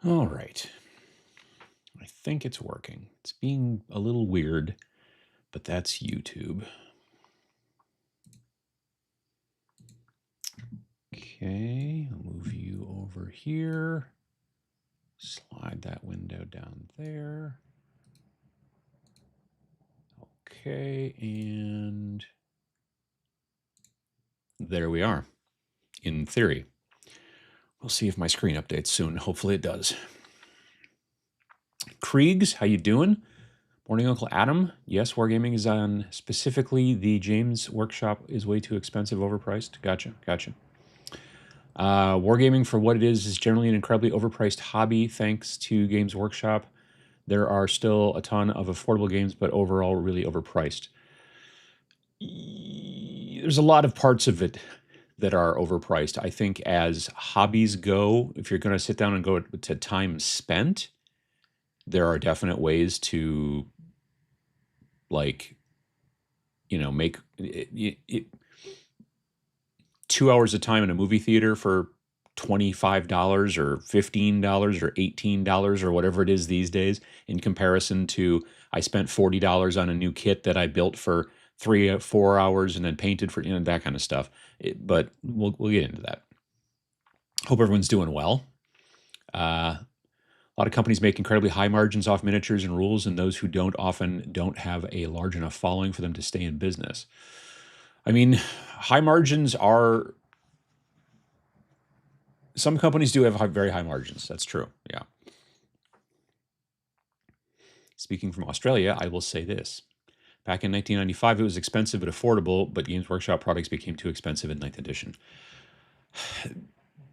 All right. I think it's working. It's being a little weird, but that's YouTube. Okay, I'll move you over here. Slide that window down there. Okay, and there we are, in theory. We'll see if my screen updates soon. Hopefully it does. Kriegs, how you doing? Morning, Uncle Adam. Yes, Wargaming is on. Specifically, the James Workshop is way too expensive, overpriced. Gotcha. Wargaming, for what it is generally an incredibly overpriced hobby thanks to Games Workshop. There are still a ton of affordable games, but overall really overpriced. There's a lot of parts of it that are overpriced. I think as hobbies go, if you're going to sit down and go to time spent, there are definite ways to, like, make it 2 hours of time in a movie theater for $25 or $15 or $18 or whatever it is these days, in comparison to I spent $40 on a new kit that I built for 3 or 4 hours and then painted for, that kind of stuff. But we'll get into that. Hope everyone's doing well. A lot of companies make incredibly high margins off miniatures and rules, and those who don't often don't have a large enough following for them to stay in business. I mean, high margins are... Some companies do have very high margins. That's true, yeah. Speaking from Australia, I will say this. Back in 1995, it was expensive but affordable, but Games Workshop products became too expensive in 9th edition.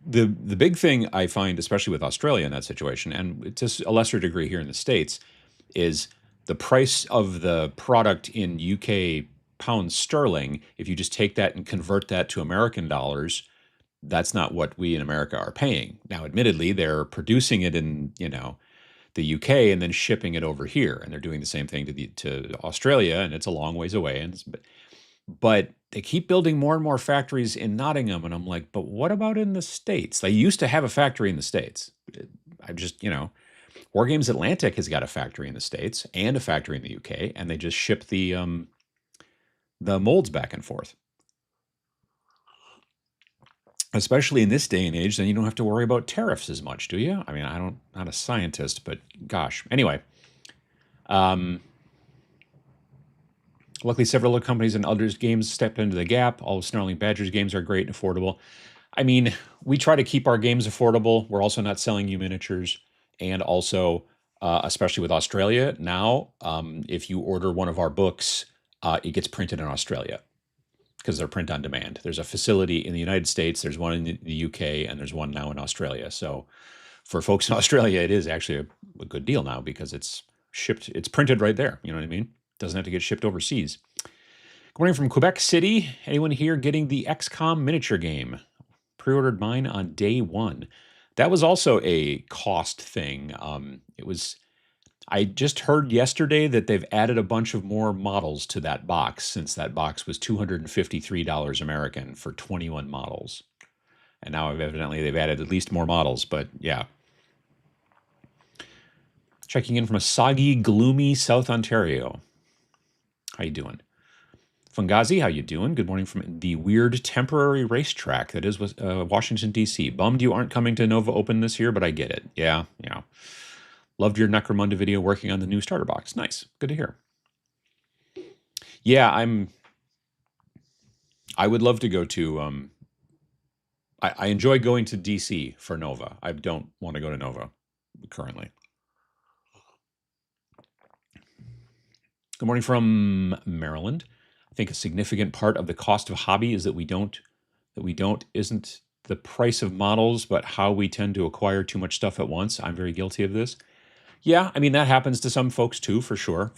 The big thing I find, especially with Australia in that situation, and to a lesser degree here in the States, is the price of the product in UK pounds sterling. If you just take that and convert that to American dollars, that's not what we in America are paying. Now, admittedly, they're producing it in, the UK and then shipping it over here, and they're doing the same thing to Australia, and it's a long ways away. But they keep building more and more factories in Nottingham, and I'm like, but what about in the States? They used to have a factory in the States. I just, Wargames Atlantic has got a factory in the States and a factory in the UK, and they just ship the molds back and forth. Especially in this day and age, then you don't have to worry about tariffs as much, do you? I mean, not a scientist, but gosh. Anyway, luckily several other companies and others games stepped into the gap. All of Snarling Badger's games are great and affordable. I mean, we try to keep our games affordable. We're also not selling you miniatures. And also, especially with Australia now, if you order one of our books, it gets printed in Australia, because they're print on demand. There's a facility in the United States, there's one in the UK, and there's one now in Australia. So for folks in Australia, it is actually a good deal now, because it's printed right there. You know what I mean? Doesn't have to get shipped overseas. Good morning from Quebec City. Anyone here getting the XCOM miniature game? Pre-ordered mine on day one. That was also a cost thing. I just heard yesterday that they've added a bunch of more models to that box, since that box was $253 American for 21 models. And now evidently they've added at least more models, but yeah. Checking in from a soggy, gloomy South Ontario. How you doing? Fungazi, how you doing? Good morning from the weird temporary racetrack that is Washington, D.C. Bummed you aren't coming to Nova Open this year, but I get it. Yeah. Loved your Necromunda video working on the new starter box. Nice. Good to hear. Yeah, I would love to go to... I enjoy going to DC for Nova. I don't want to go to Nova currently. Good morning from Maryland. I think a significant part of the cost of hobby is that isn't the price of models, but how we tend to acquire too much stuff at once. I'm very guilty of this. Yeah, I mean, that happens to some folks too, for sure.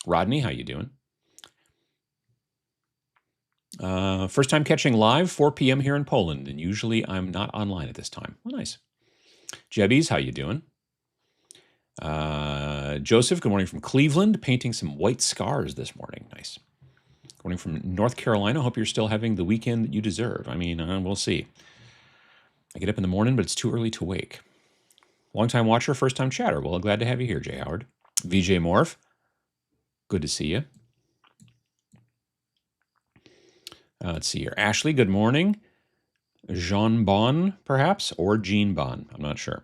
Rodney, how you doing? First time catching live, 4 p.m. here in Poland, and usually I'm not online at this time. Well, nice. Jebbies, how you doing? Joseph, good morning from Cleveland, painting some white scars this morning. Nice. Good morning from North Carolina. Hope you're still having the weekend that you deserve. I mean, we'll see. I get up in the morning, but it's too early to wake. Long-time watcher, first-time chatter. Well, glad to have you here, Jay Howard. VJ Morph, good to see you. Let's see here. Ashley, good morning. Jean Bon, perhaps, or Jean Bon. I'm not sure.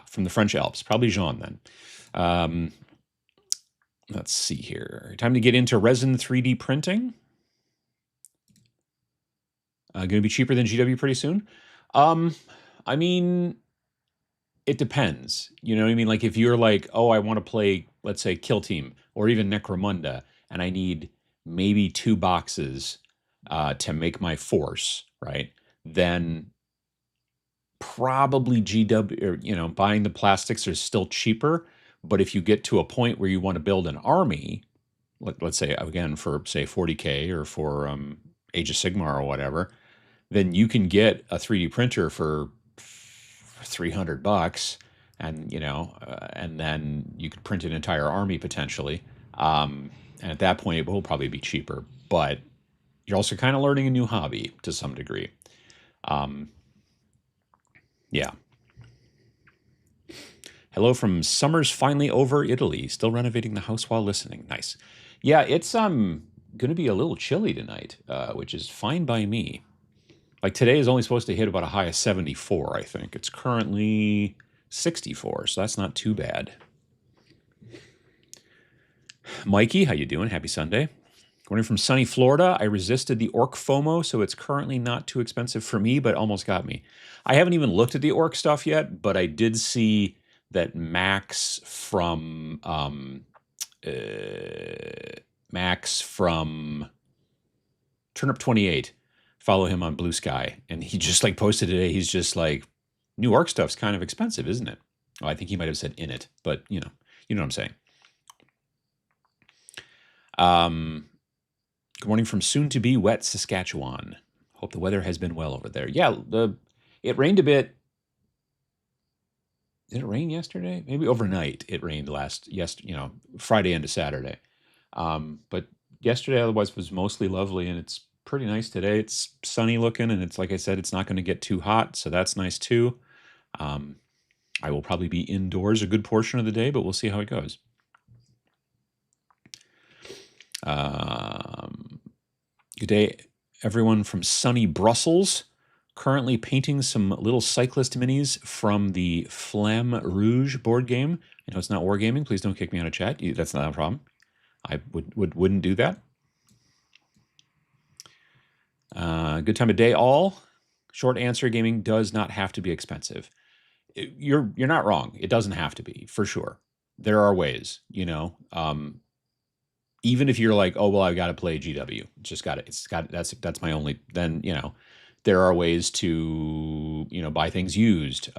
From the French Alps. Probably Jean, then. Let's see here. Time to get into resin 3D printing. Going to be cheaper than GW pretty soon. I mean, it depends. You know what I mean? Like if you're like, oh, I want to play, let's say, Kill Team or even Necromunda, and I need maybe 2 boxes to make my force, right? Then probably GW, or, you know, buying the plastics is still cheaper. But if you get to a point where you want to build an army, let's say, again, for, say, 40K or for Age of Sigmar or whatever, then you can get a 3D printer for $300, and you know, and then you could print an entire army potentially. And at that point, it will probably be cheaper. But you're also kind of learning a new hobby to some degree. Yeah. Hello from Summer's finally over Italy. Still renovating the house while listening. Nice. Yeah, it's going to be a little chilly tonight, which is fine by me. Like today is only supposed to hit about a high of 74, I think. It's currently 64, so that's not too bad. Mikey, how you doing? Happy Sunday. Morning from sunny Florida. I resisted the Orc FOMO, so it's currently not too expensive for me, but almost got me. I haven't even looked at the Orc stuff yet, but I did see that Max from Turnip 28, follow him on Blue Sky, and he just like posted today. He's just like, new Orc stuff's kind of expensive, isn't it? Oh, I think he might have said in it, but you know what I'm saying. Good morning from soon-to-be wet Saskatchewan. Hope the weather has been well over there. Yeah, it rained a bit. Did it rain yesterday? Maybe overnight it rained Friday into Saturday. But yesterday otherwise was mostly lovely, and it's pretty nice today. It's sunny looking, and it's like I said, it's not going to get too hot, so that's nice too. I will probably be indoors a good portion of the day, but we'll see how it goes. Good day, everyone from sunny Brussels. Currently painting some little cyclist minis from the Flamme Rouge board game. I know it's not wargaming. Please don't kick me out of chat. That's not a problem. I wouldn't do that. Good time of day, all. Short answer: gaming does not have to be expensive. You're not wrong. It doesn't have to be, for sure. There are ways, you know. Even if you're like, oh well, I've got to play GW. That's my only. Then you know, there are ways to buy things used.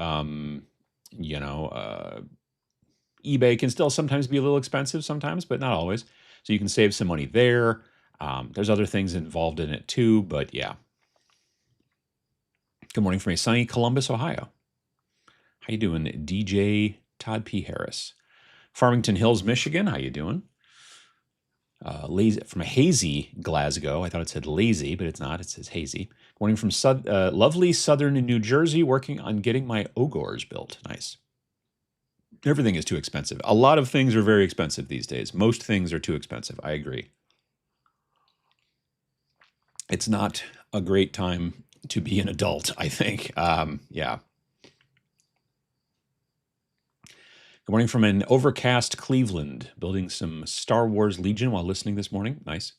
eBay can still sometimes be a little expensive sometimes, but not always. So you can save some money there. There's other things involved in it too, but yeah. Good morning from a sunny Columbus, Ohio. How you doing, DJ Todd P. Harris? Farmington Hills, Michigan. How you doing? Lazy from a hazy Glasgow. I thought it said lazy, but it's not. It says hazy. Morning from lovely southern New Jersey, working on getting my Ogres built. Nice. Everything is too expensive. A lot of things are very expensive these days. Most things are too expensive. I agree. It's not a great time to be an adult, I think. Yeah. Good morning from an overcast Cleveland, building some Star Wars Legion while listening this morning. Nice.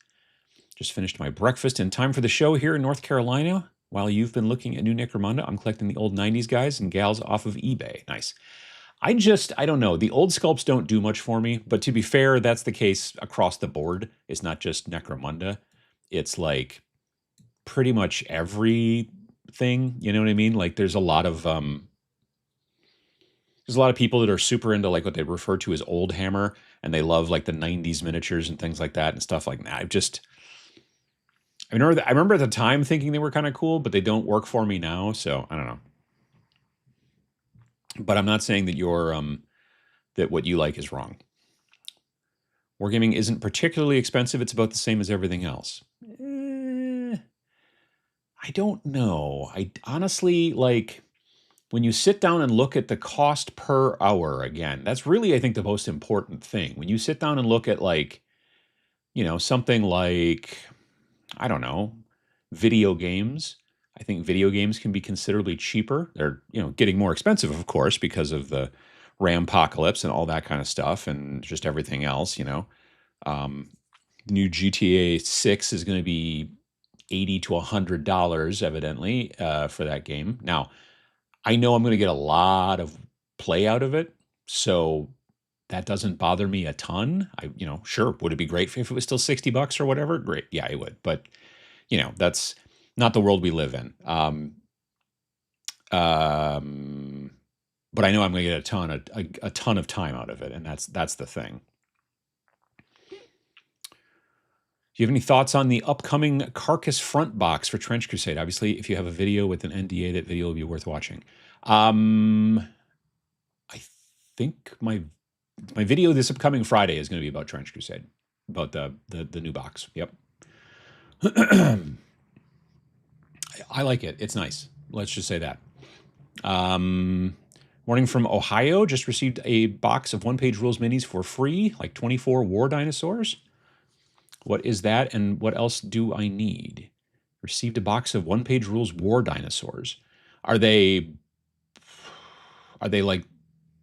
Just finished my breakfast in time for the show here in North Carolina. While you've been looking at new Necromunda, I'm collecting the old 90s guys and gals off of eBay. Nice. I don't know. The old sculpts don't do much for me, but to be fair, that's the case across the board. It's not just Necromunda. It's like pretty much everything, you know what I mean? Like there's a lot of people that are super into like what they refer to as old hammer, and they love like the 90s miniatures and things like that and stuff like that. I remember at the time thinking they were kind of cool, but they don't work for me now, so I don't know. But I'm not saying that that what you like is wrong. Wargaming isn't particularly expensive. It's about the same as everything else. I don't know. I honestly, like, when you sit down and look at the cost per hour again, that's really, I think, the most important thing. When you sit down and look at like, something like, I don't know, video games. I think video games can be considerably cheaper. They're, getting more expensive, of course, because of the RAM apocalypse and all that kind of stuff and just everything else. Um, New GTA 6 is going to be 80 to $100 evidently for that game. Now, I know I'm going to get a lot of play out of it, so that doesn't bother me a ton. Sure, would it be great if it was still $60 or whatever? Great. Yeah, it would. But, that's not the world we live in. Um, but I know I'm going to get a ton of time out of it, and that's the thing. Do you have any thoughts on the upcoming Carcass front box for Trench Crusade? Obviously, if you have a video with an NDA, that video will be worth watching. I think my video this upcoming Friday is going to be about Trench Crusade, about the new box. Yep. I like it. It's nice. Let's just say that. Morning from Ohio. Just received a box of one-page rules minis for free, like 24 war dinosaurs. What is that, and what else do I need? Received a box of one-page rules war dinosaurs. Are they like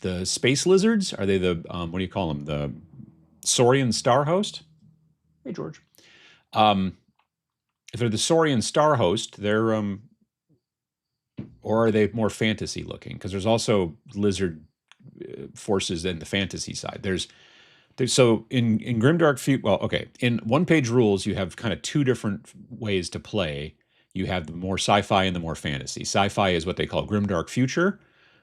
the space lizards? Are they the what do you call them? The Saurian star host? Hey, George. If they're the Saurian star host, they're or are they more fantasy looking? Because there's also lizard forces in the fantasy side. There's so in Grimdark Future, well, okay, in one-page rules, you have kind of two different ways to play. You have the more sci-fi and the more fantasy. Sci-fi is what they call Grimdark Future,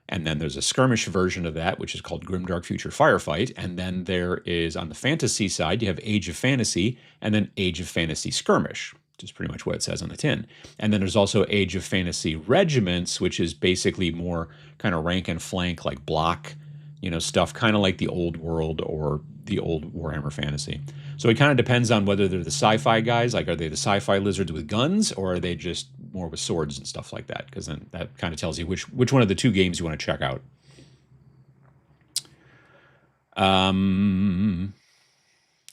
and then there's a skirmish version of that, which is called Grimdark Future Firefight. And then there is, on the fantasy side, you have Age of Fantasy, and then Age of Fantasy Skirmish, which is pretty much what it says on the tin. And then there's also Age of Fantasy Regiments, which is basically more kind of rank and flank, like block, stuff, kind of like the old world or the old Warhammer Fantasy. So it kind of depends on whether they're the sci-fi guys, like are they the sci-fi lizards with guns, or are they just more with swords and stuff like that? Because then that kind of tells you which one of the two games you want to check out. I've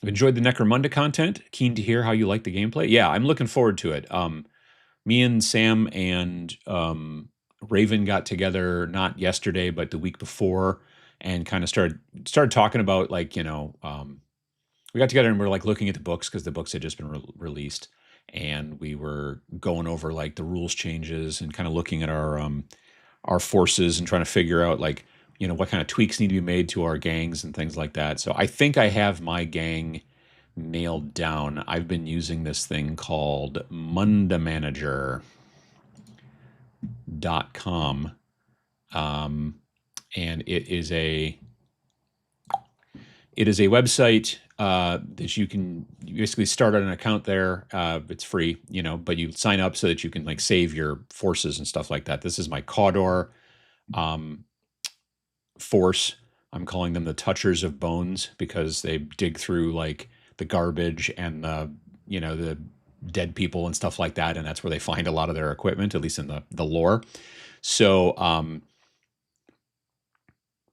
enjoyed the Necromunda content. Keen to hear how you like the gameplay. Yeah, I'm looking forward to it. Me and Sam and Raven got together not yesterday, but the week before, and kind of started talking about like, we got together and we were like looking at the books because the books had just been released, and we were going over like the rules changes and kind of looking at our forces and trying to figure out like, what kind of tweaks need to be made to our gangs and things like that. So I think I have my gang nailed down. I've been using this thing called mundamanager.com. And it is a website that you basically start on an account there. It's free, but you sign up so that you can like save your forces and stuff like that. This is my Caudor force. I'm calling them the Touchers of Bones because they dig through like the garbage and the dead people and stuff like that, and that's where they find a lot of their equipment, at least in the lore. So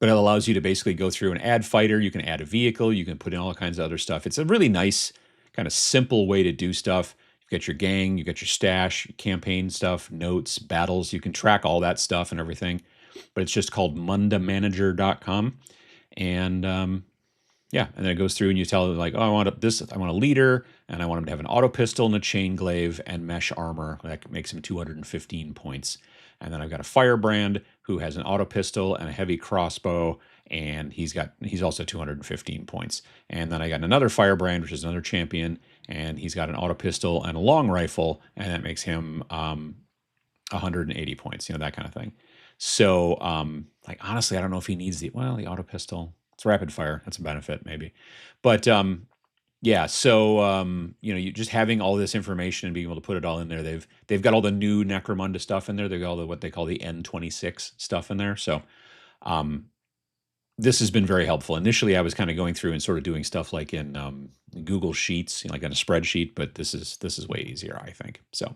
but it allows you to basically go through and add fighter. You can add a vehicle. You can put in all kinds of other stuff. It's a really nice, kind of simple way to do stuff. You've got your gang, you've got your stash, your campaign stuff, notes, battles. You can track all that stuff and everything. But it's just called mundamanager.com. And yeah, and then it goes through and you tell them like, oh, I want a leader, and I want him to have an auto pistol and a chain glaive and mesh armor. That makes him 215 points. And then I've got a firebrand who has an auto pistol and a heavy crossbow, and he's also 215 points. And then I got another firebrand, which is another champion, and he's got an auto pistol and a long rifle, and that makes him 180 points, that kind of thing. So, like, honestly, I don't know if he needs the auto pistol. It's rapid fire. That's a benefit, maybe. But yeah, so you just having all this information and being able to put it all in there. They've got all the new Necromunda stuff in there. They've got all what they call the N26 stuff in there. So this has been very helpful. Initially, I was kind of going through and sort of doing stuff like in Google Sheets, like on a spreadsheet, but this is way easier, I think. So,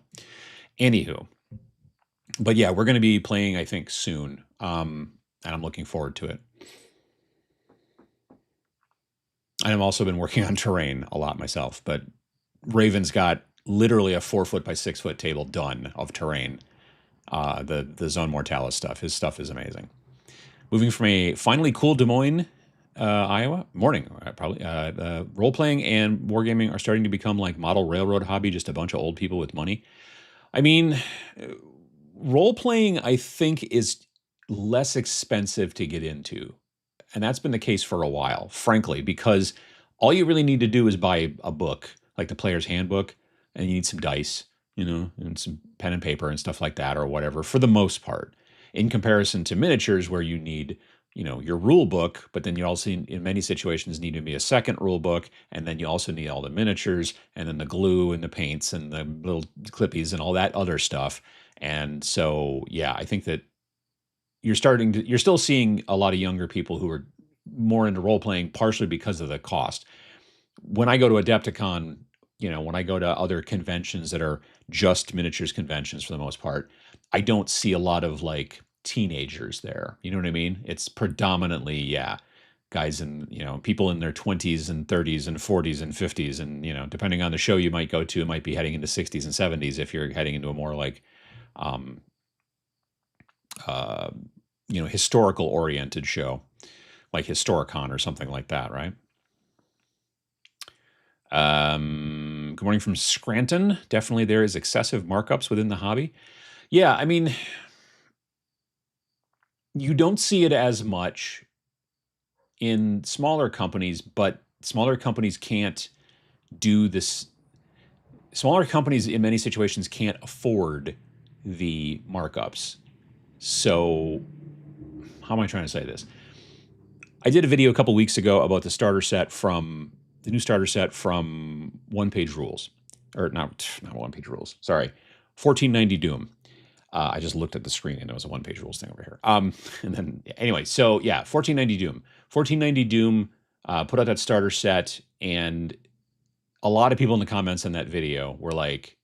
anywho. But yeah, we're going to be playing, I think, soon. And I'm looking forward to it. And I've also been working on terrain a lot myself, but Raven's got literally a 4 foot by 6 foot table done of terrain. The Zone Mortalis stuff. His stuff is amazing. Moving from a finally cool Des Moines, Iowa morning, probably role playing and wargaming are starting to become like model railroad hobby. Just a bunch of old people with money. I mean, role playing, I think, is less expensive to get into. And that's been the case for a while, frankly, because all you really need to do is buy a book, like the player's handbook, and you need some dice, and some pen and paper and stuff like that, or whatever, for the most part. In comparison to miniatures, where you need, your rule book, but then you also, in many situations, need to be a second rule book, and then you also need all the miniatures, and then the glue and the paints and the little clippies and all that other stuff. And so, yeah, I think that you're still seeing a lot of younger people who are more into role playing, partially because of the cost. When I go to Adepticon, when I go to other conventions that are just miniatures conventions for the most part, I don't see a lot of like teenagers there. You know what I mean? It's predominantly, yeah, guys and, people in their 20s and 30s and 40s and 50s. And, depending on the show you might go to, it might be heading into 60s and 70s if you're heading into a more like, um, uh, historical oriented show like Historicon or something like that, right? Good morning from Scranton. Definitely there is excessive markups within the hobby. Yeah, I mean, you don't see it as much in smaller companies, but smaller companies can't do this. Smaller companies in many situations can't afford the markups. So, how am I trying to say this? I did a video a couple weeks ago about the new starter set from One Page Rules, or not One Page Rules. Sorry, 1490 Doom. I just looked at the screen and there was a One Page Rules thing over here. And then anyway, so yeah, 1490 Doom. 1490 Doom put out that starter set, and a lot of people in the comments on that video were like,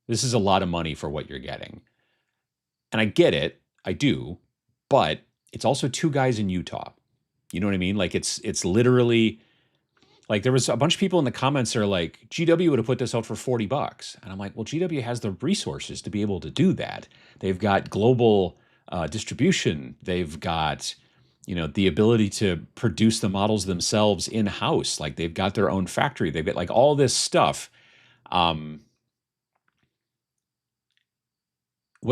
"This is a lot of money for what you're getting," and I get it, I do, but it's also two guys in Utah. You know what I mean? Like it's literally like there was a bunch of people in the comments that are like, GW would have put this out for $40. And I'm like, well, GW has the resources to be able to do that. They've got global distribution. They've got, the ability to produce the models themselves in-house. Like they've got their own factory. They've got like all this stuff. What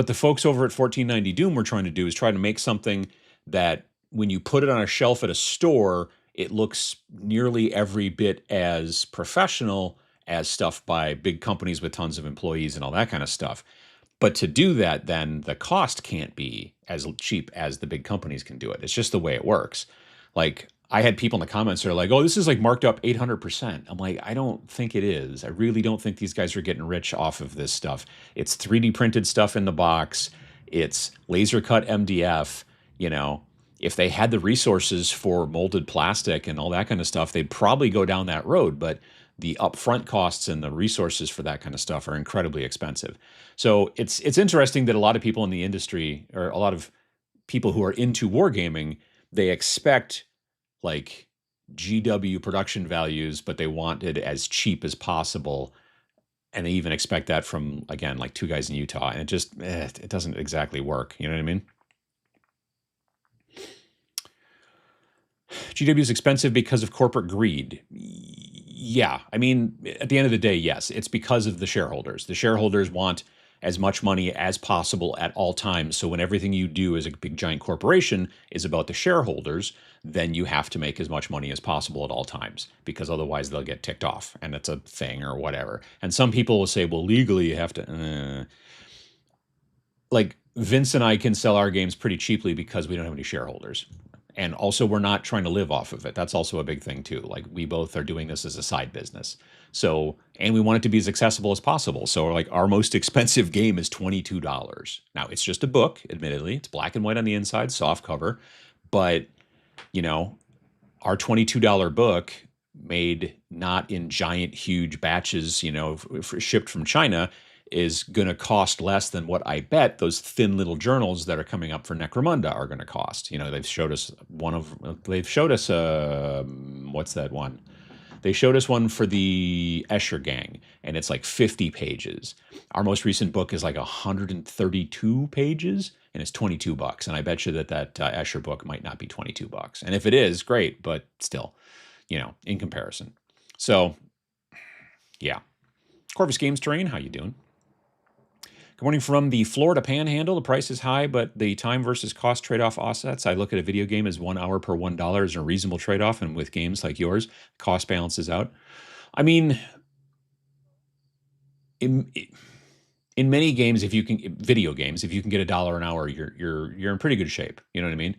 the folks over at 1490 Doom were trying to do is try to make something that when you put it on a shelf at a store, it looks nearly every bit as professional as stuff by big companies with tons of employees and all that kind of stuff. But to do that, then the cost can't be as cheap as the big companies can do it. It's just the way it works. Like I had people in the comments that are like, "Oh, this is like marked up 800%." I'm like, I don't think it is. I really don't think these guys are getting rich off of this stuff. It's 3D printed stuff in the box. It's laser cut MDF. If they had the resources for molded plastic and all that kind of stuff, they'd probably go down that road. But the upfront costs and the resources for that kind of stuff are incredibly expensive. So it's interesting that a lot of people in the industry, or a lot of people who are into wargaming, they expect like GW production values, but they want it as cheap as possible. And they even expect that from, again, like two guys in Utah. And it doesn't exactly work. You know what I mean? GW is expensive because of corporate greed. Yeah. I mean, at the end of the day, yes, it's because of the shareholders. The shareholders want as much money as possible at all times. So when everything you do as a big giant corporation is about the shareholders, then you have to make as much money as possible at all times, because otherwise they'll get ticked off and it's a thing or whatever. And some people will say, well, legally you have to, like Vince and I can sell our games pretty cheaply because we don't have any shareholders. And also, we're not trying to live off of it. That's also a big thing, too. Like, we both are doing this as a side business. So, and we want it to be as accessible as possible. So, like, our most expensive game is $22. Now, it's just a book, admittedly. It's black and white on the inside, soft cover. But, our $22 book made not in giant, huge batches, shipped from China. is going to cost less than what I bet those thin little journals that are coming up for Necromunda are going to cost. You know, they've showed us what's that one? They showed us one for the Escher Gang, and it's like 50 pages. Our most recent book is like 132 pages, and it's $22. And I bet you that Escher book might not be $22. And if it is, great, but still, you know, in comparison. So, yeah. Corvus Games Terrain, how you doing? Good morning from the Florida Panhandle. The price is high, but the time versus cost trade-off offsets. I look at a video game as 1 hour per $1 is a reasonable trade-off, and with games like yours, cost balances out. I mean, in many games, video games, if you can get $1 an hour, you're in pretty good shape. You know what I mean?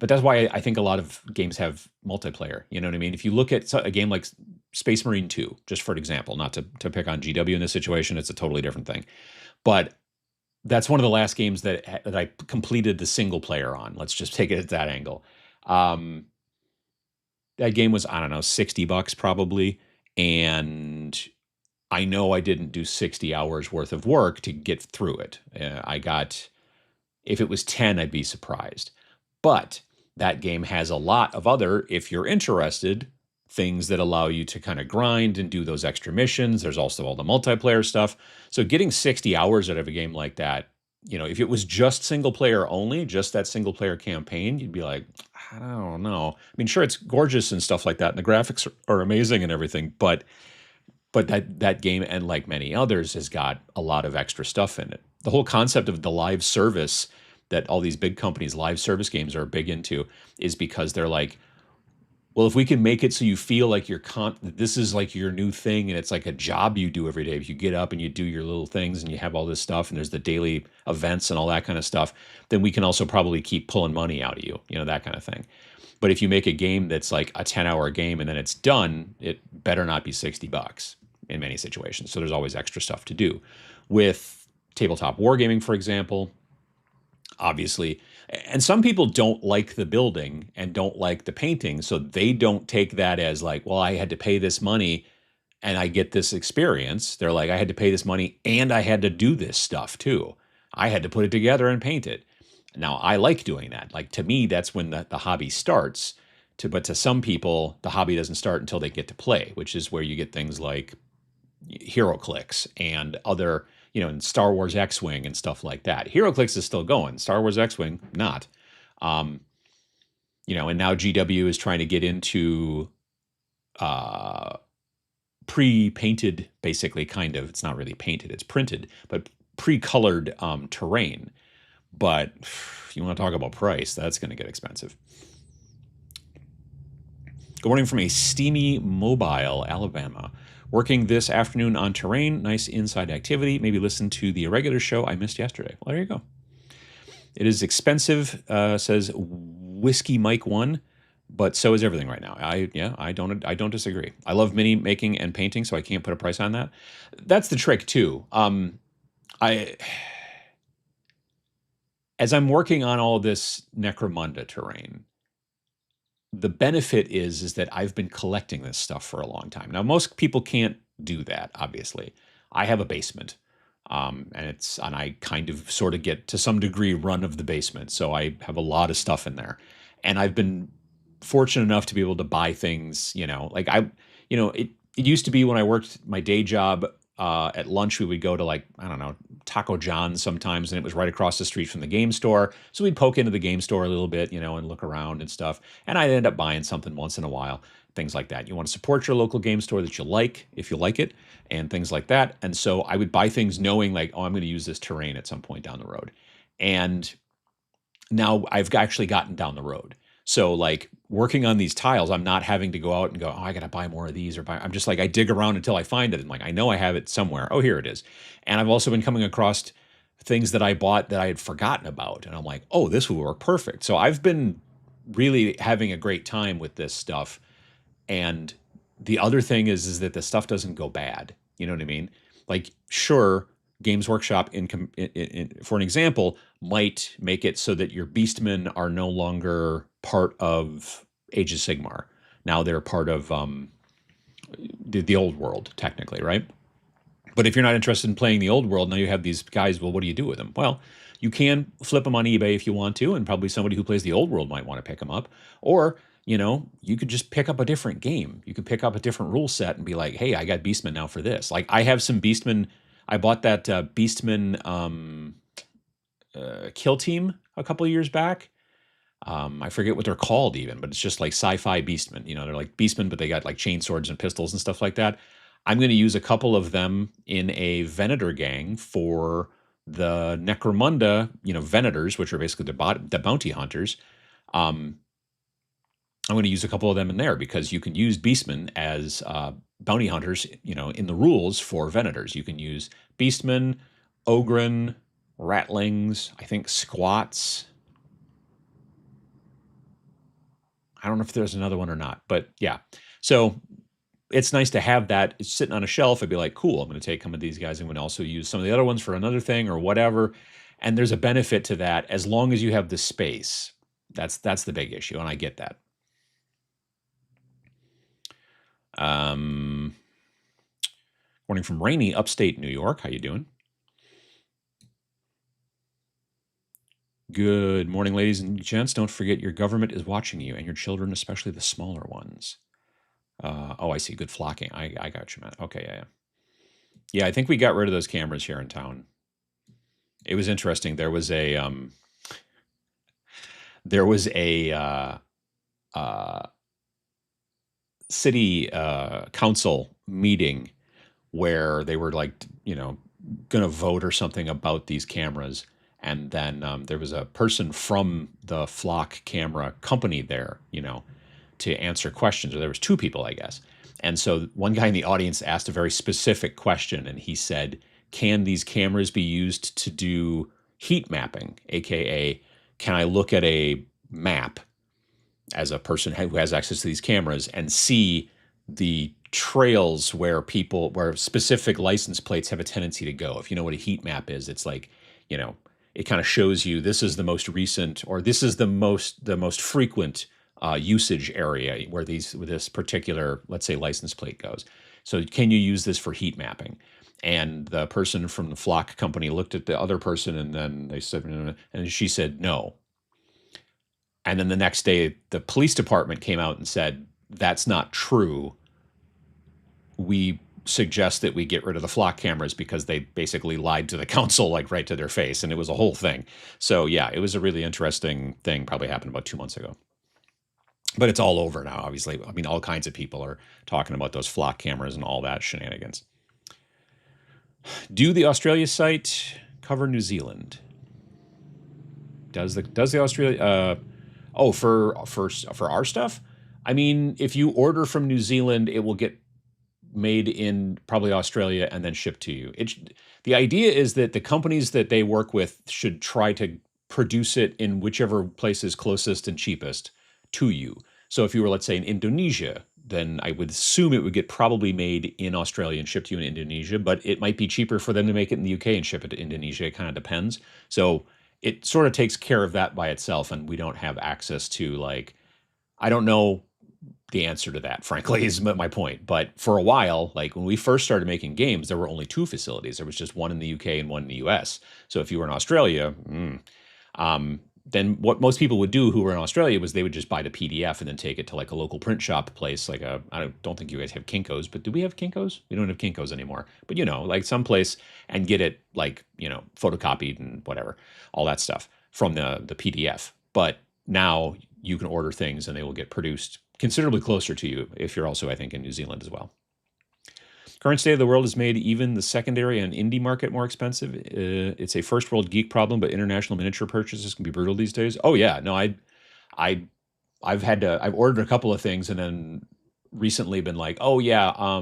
But that's why I think a lot of games have multiplayer. You know what I mean? If you look at a game like Space Marine 2, just for an example, not to pick on GW in this situation, it's a totally different thing. But that's one of the last games that I completed the single player on. Let's just take it at that angle. That game was, I don't know, $60 probably. And I know I didn't do 60 hours worth of work to get through it. If it was 10, I'd be surprised. But that game has a lot of other, if you're interested, things that allow you to kind of grind and do those extra missions. There's also all the multiplayer stuff. So getting 60 hours out of a game like that, you know, if it was just single player only, just that single player campaign, you'd be like, I don't know. I mean, sure, it's gorgeous and stuff like that, and the graphics are amazing and everything, but that game, and like many others, has got a lot of extra stuff in it. The whole concept of the live service that all these big companies, live service games, are big into is because they're like, well, if we can make it so you feel like this is like your new thing and it's like a job you do every day. If you get up and you do your little things and you have all this stuff and there's the daily events and all that kind of stuff, then we can also probably keep pulling money out of you, you know, that kind of thing. But if you make a game that's like a 10-hour game and then it's done, it better not be $60 in many situations. So there's always extra stuff to do. With tabletop wargaming, for example, obviously, and some people don't like the building and don't like the painting, so they don't take that as like, well, I had to pay this money and I get this experience. They're like, I had to pay this money and I had to do this stuff too. I had to put it together and paint it. Now, I like doing that. Like, to me, that's when the hobby starts. But to some people, the hobby doesn't start until they get to play, which is where you get things like HeroClix and other, you know, and Star Wars X-Wing and stuff like that. HeroClix is still going. Star Wars X-Wing, not. You know, and now GW is trying to get into pre-painted, basically, kind of. It's not really painted, it's printed, but pre-colored terrain. But if you want to talk about price, that's going to get expensive. Good morning from a steamy Mobile, Alabama. Working this afternoon on terrain. Nice inside activity. Maybe listen to the irregular show I missed yesterday. Well, there you go. It is expensive, says Whiskey Mike 1, but so is everything right now. I don't disagree. I love mini making and painting, so I can't put a price on that. That's the trick too. As I'm working on all this Necromunda terrain, the benefit is that I've been collecting this stuff for a long time. Now, most people can't do that, obviously. I have a basement, and I kind of sort of get, to some degree, run of the basement. So I have a lot of stuff in there. And I've been fortunate enough to be able to buy things, you know, like it used to be when I worked my day job, at lunch, we would go to, like, I don't know, Taco John's sometimes, and it was right across the street from the game store. So we'd poke into the game store a little bit, you know, and look around and stuff. And I'd end up buying something once in a while, things like that. You want to support your local game store that you like, if you like it, and things like that. And so I would buy things knowing, like, oh, I'm going to use this terrain at some point down the road. And now I've actually gotten down the road. So, like, working on these tiles, I'm not having to go out and go, oh, I got to buy more of these, I'm just like, I dig around until I find it. And like, I know I have it somewhere. Oh, here it is. And I've also been coming across things that I bought that I had forgotten about. And I'm like, oh, this will work perfect. So I've been really having a great time with this stuff. And the other thing is that the stuff doesn't go bad. You know what I mean? Like, sure, Games Workshop, for an example, might make it so that your beastmen are no longer part of Age of Sigmar. Now they're part of the old world, technically, right? But if you're not interested in playing the old world, now you have these guys. Well, what do you do with them? Well, you can flip them on eBay if you want to, and probably somebody who plays the old world might want to pick them up. Or, you could just pick up a different game. You could pick up a different rule set and be like, hey, I got Beastmen now for this. Like, I have some Beastmen. I bought that Beastmen Kill Team a couple of years back. I forget what they're called even, but it's just like sci-fi beastmen. They're like beastmen, but they got like chain swords and pistols and stuff like that. I'm going to use a couple of them in a Venator gang for the Necromunda, Venators, which are basically the bounty hunters. Um, I'm going to use a couple of them in there because you can use beastmen as bounty hunters, in the rules for Venators. You can use beastmen, ogren, ratlings, I think squats. I don't know if there's another one or not, but yeah. So it's nice to have that. It's sitting on a shelf. I'd be like, cool, I'm going to take some of these guys. I'm going to also use some of the other ones for another thing or whatever. And there's a benefit to that as long as you have the space. That's the big issue, and I get that. Morning from rainy upstate New York. How you doing? Good morning, ladies and gents. Don't forget your government is watching you and your children, especially the smaller ones. I see. Good flocking. I got you, man. Okay, yeah. Yeah, I think we got rid of those cameras here in town. It was interesting. There was a city council meeting where they were like, going to vote or something about these cameras. And then there was a person from the Flock camera company there, to answer questions. Or there was two people, I guess. And so one guy in the audience asked a very specific question, and he said, "Can these cameras be used to do heat mapping, aka, can I look at a map as a person who has access to these cameras and see the trails where specific license plates have a tendency to go?" If you know what a heat map is, it's like, it kind of shows you this is the most recent, or this is the most frequent usage area where this particular, let's say, license plate goes. So can you use this for heat mapping? And the person from the Flock company looked at the other person, and then they said, and she said no. And then the next day, the police department came out and said, that's not true. We suggest that we get rid of the Flock cameras because they basically lied to the council, like right to their face. And it was a whole thing. So yeah, it was a really interesting thing. Probably happened about 2 months ago. But it's all over now, obviously. I mean, all kinds of people are talking about those Flock cameras and all that shenanigans. Do the Australia site cover New Zealand? Does the Australia for our stuff? I mean, if you order from New Zealand, it will get made in probably Australia and then shipped to you. The idea is that the companies that they work with should try to produce it in whichever place is closest and cheapest to you. So if you were, let's say, in Indonesia, then I would assume it would get probably made in Australia and shipped to you in Indonesia, but it might be cheaper for them to make it in the UK and ship it to Indonesia. It kind of depends. So it sort of takes care of that by itself, and we don't have access to, like, I don't know the answer to that, frankly, is my point. But for a while, like when we first started making games, there were only two facilities. There was just one in the UK and one in the US. So if you were in Australia, then what most people would do who were in Australia was they would just buy the PDF and then take it to like a local print shop place, like I don't think you guys have Kinko's, but do we have Kinko's? We don't have Kinko's anymore. But like some place, and get it like, photocopied and whatever, all that stuff from the PDF. But now you can order things and they will get produced considerably closer to you if you're also, I think, in New Zealand as well. Current state of the world has made even the secondary and indie market more expensive. It's a first world geek problem, but international miniature purchases can be brutal these days. Oh yeah, no, I've ordered a couple of things and then recently been like, oh yeah,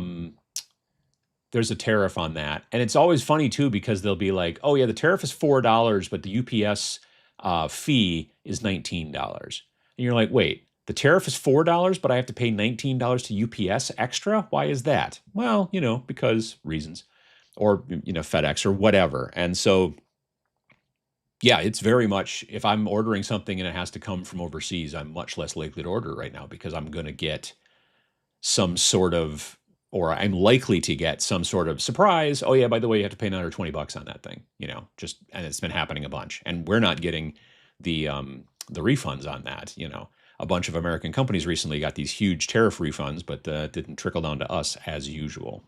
there's a tariff on that. And it's always funny too, because they'll be like, oh yeah, the tariff is $4, but the UPS fee is $19. And you're like, wait, the tariff is $4, but I have to pay $19 to UPS extra? Why is that? Well, because reasons, or, FedEx or whatever. And so, yeah, it's very much, if I'm ordering something and it has to come from overseas, I'm much less likely to order right now because I'm going to get some sort of or I'm likely to get some sort of surprise. Oh yeah, by the way, you have to pay another $20 on that thing. Just and it's been happening a bunch, and we're not getting the refunds on that. A bunch of American companies recently got these huge tariff refunds, but didn't trickle down to us as usual.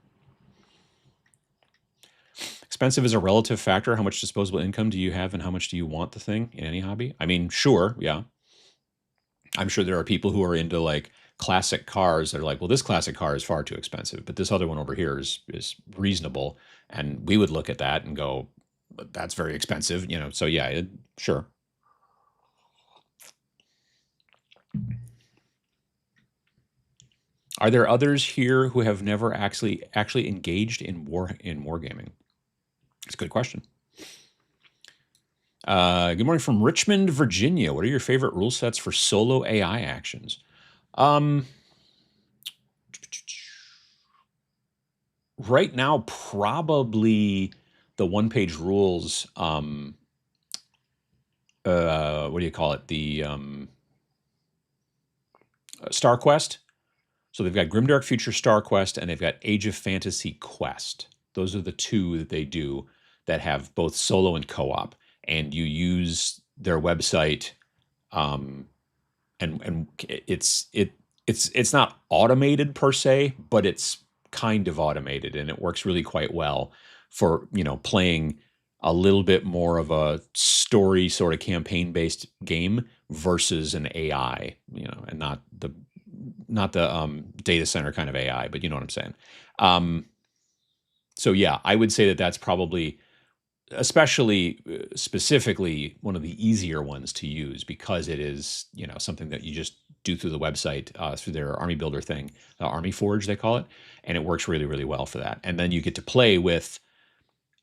Expensive is a relative factor. How much disposable income do you have, and how much do you want the thing in any hobby? I mean, sure, yeah. I'm sure there are people who are into like classic cars that are like, well, this classic car is far too expensive, but this other one over here is reasonable, and we would look at that and go, but that's very expensive. So yeah, sure. Are there others here who have never actually engaged in wargaming? It's a good question. Good morning from Richmond, Virginia. What are your favorite rule sets for solo AI actions? Um, right now, probably the one-page rules. What do you call it? The Star Quest. So they've got Grimdark Future Star Quest, and they've got Age of Fantasy Quest. Those are the two that they do that have both solo and co-op, and you use their website, and it's not automated per se, but it's kind of automated, and it works really quite well for playing a little bit more of a story sort of campaign based game versus an AI, and not the data center kind of AI, but you know what I'm saying. So yeah, I would say that that's probably, especially specifically, one of the easier ones to use because it is something that you just do through the website, through their Army Builder thing, Army Forge they call it, and it works really really well for that. And then you get to play with.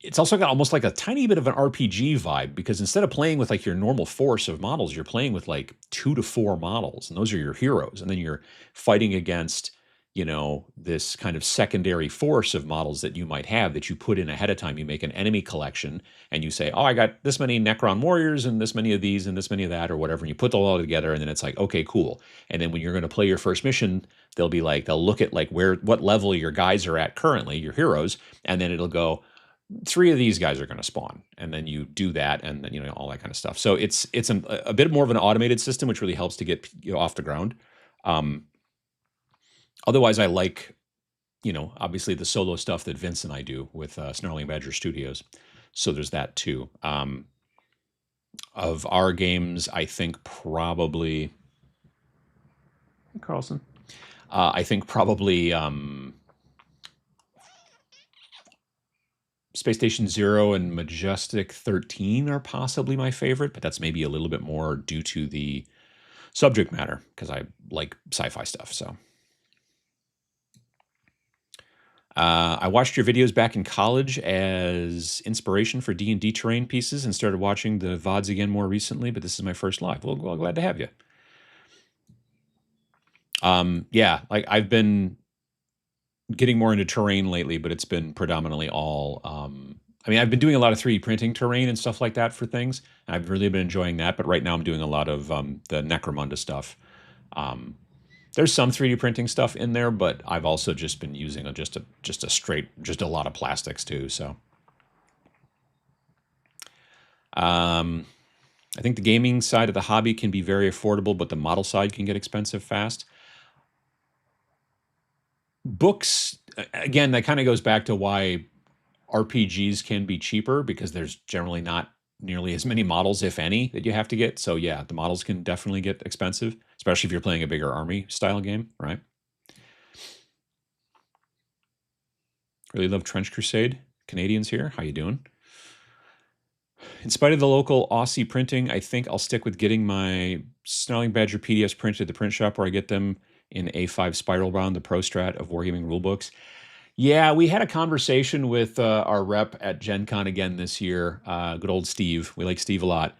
It's also got almost like a tiny bit of an RPG vibe because instead of playing with like your normal force of models, you're playing with like 2 to 4 models, and those are your heroes. And then you're fighting against, this kind of secondary force of models that you might have that you put in ahead of time. You make an enemy collection and you say, oh, I got this many Necron warriors and this many of these and this many of that or whatever. And you put them all together, and then it's like, okay, cool. And then when you're going to play your first mission, they'll look at like what level your guys are at currently, your heroes, and then it'll go, 3 of these guys are going to spawn, and then you do that, and then all that kind of stuff. So it's a bit more of an automated system, which really helps to get off the ground. Otherwise, I like obviously the solo stuff that Vince and I do with Snarling Badger Studios. So there's that too. Of our games, I think probably Carlson. I think probably Space Station Zero and Majestic 13 are possibly my favorite, but that's maybe a little bit more due to the subject matter because I like sci-fi stuff. So I watched your videos back in college as inspiration for D&D terrain pieces and started watching the VODs again more recently, but this is my first live. Well, glad to have you. Yeah, like I've been getting more into terrain lately, but it's been predominantly all. I've been doing a lot of 3D printing terrain and stuff like that for things. And I've really been enjoying that. But right now, I'm doing a lot of the Necromunda stuff. There's some 3D printing stuff in there, but I've also just been using just a lot of plastics too. So, I think the gaming side of the hobby can be very affordable, but the model side can get expensive fast. Books, again, that kind of goes back to why RPGs can be cheaper because there's generally not nearly as many models, if any, that you have to get. So yeah, the models can definitely get expensive, especially if you're playing a bigger army style game, right? Really love Trench Crusade. Canadians here, how you doing? In spite of the local Aussie printing, I think I'll stick with getting my Snarling Badger PDFs printed at the print shop where I get them in A5 spiral bound, the Pro Strat of Wargaming rulebooks. Yeah, we had a conversation with our rep at Gen Con again this year. Good old Steve. We like Steve a lot.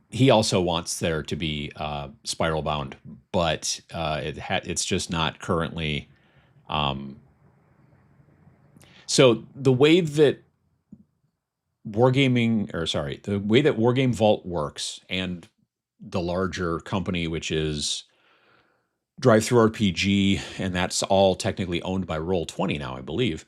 He also wants there to be spiral bound, but it's just not currently. So the way that Wargame Vault works, and the larger company, which is Drive-through RPG, and that's all technically owned by Roll20 now, I believe.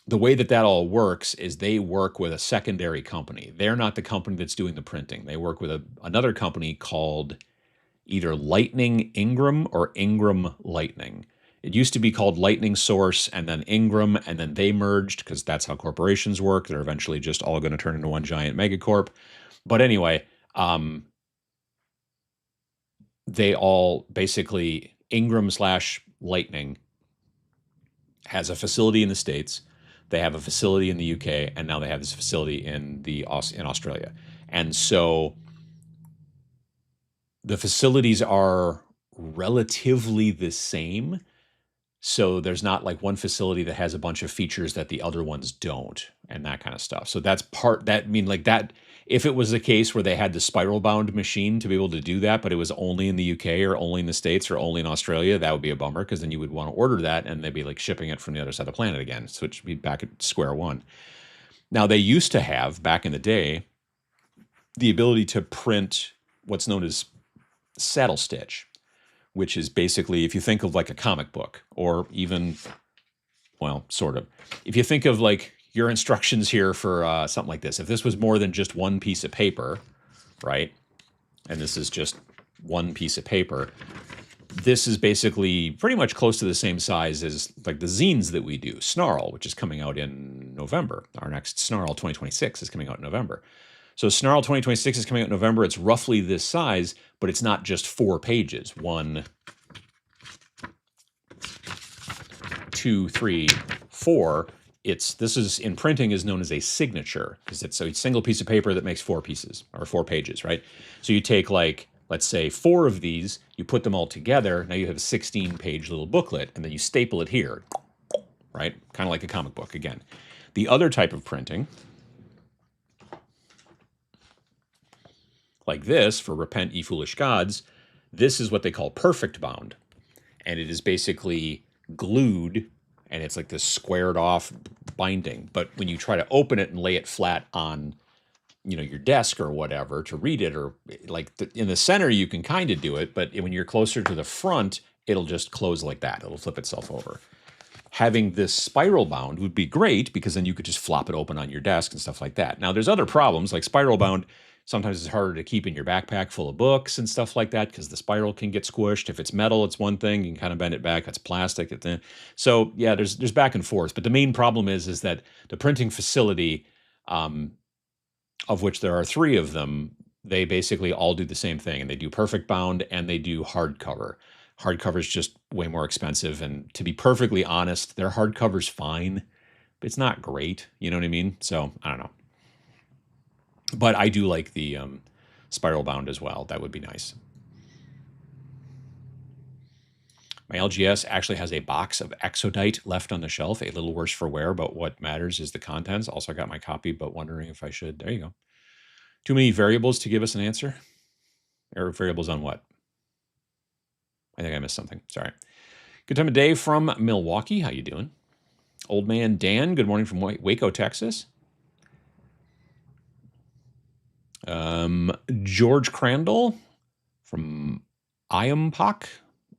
The way that all works is they work with a secondary company. They're not the company that's doing the printing. They work with another company called either Lightning Ingram or Ingram Lightning. It used to be called Lightning Source and then Ingram, and then they merged because that's how corporations work. They're eventually just all going to turn into one giant megacorp. But anyway, they all basically, Ingram/Lightning has a facility in the States. They have a facility in the UK, and now they have this facility in Australia. And so the facilities are relatively the same. So there's not like one facility that has a bunch of features that the other ones don't, and that kind of stuff. So that's that. If it was the case where they had the spiral bound machine to be able to do that, but it was only in the UK or only in the States or only in Australia, that would be a bummer, because then you would want to order that and they'd be like shipping it from the other side of the planet again. So it should be back at square one. Now, they used to have, back in the day, the ability to print what's known as saddle stitch, which is basically, if you think of like a comic book, or even, well, sort of, if you think of like your instructions here for something like this, if this was more than just one piece of paper, right, and this is just one piece of paper, this is basically pretty much close to the same size as like the zines that we do. Snarl, which is coming out in November. Our next Snarl 2026 is coming out in November. So Snarl 2026 is coming out in November. It's roughly this size, but it's not just 4 pages. 1, 2, 3, 4. This is in printing is known as a signature, because it's a single piece of paper that makes 4 pieces or 4 pages, right? So you take, like, let's say 4 of these, you put them all together. Now you have a 16-page little booklet, and then you staple it here, right? Kind of like a comic book again. The other type of printing, like this, for Repent Ye Foolish Gods, this is what they call perfect bound. And it is basically glued, and it's like this squared off binding. But when you try to open it and lay it flat on, your desk or whatever to read it, or like in the center, you can kind of do it. But when you're closer to the front, it'll just close like that. It'll flip itself over. Having this spiral bound would be great, because then you could just flop it open on your desk and stuff like that. Now, there's other problems, like spiral bound. Sometimes it's harder to keep in your backpack full of books and stuff like that, because the spiral can get squished. If it's metal, it's one thing. You can kind of bend it back. It's plastic. So yeah, there's back and forth. But the main problem is that the printing facility, of which there are 3 of them, they basically all do the same thing. And they do perfect bound, and they do hardcover. Hardcover is just way more expensive. And to be perfectly honest, their hardcover's fine, but it's not great. You know what I mean? So I don't know. But I do like the spiral bound as well. That would be nice. My LGS actually has a box of Exodite left on the shelf, a little worse for wear, but what matters is the contents. Also got my copy, but wondering if I should. There you go. Too many variables to give us an answer? Or variables on what? I think I missed something. Sorry. Good time of day from Milwaukee. How you doing? Old man Dan, good morning from Waco, Texas. George Crandall from Iampoc.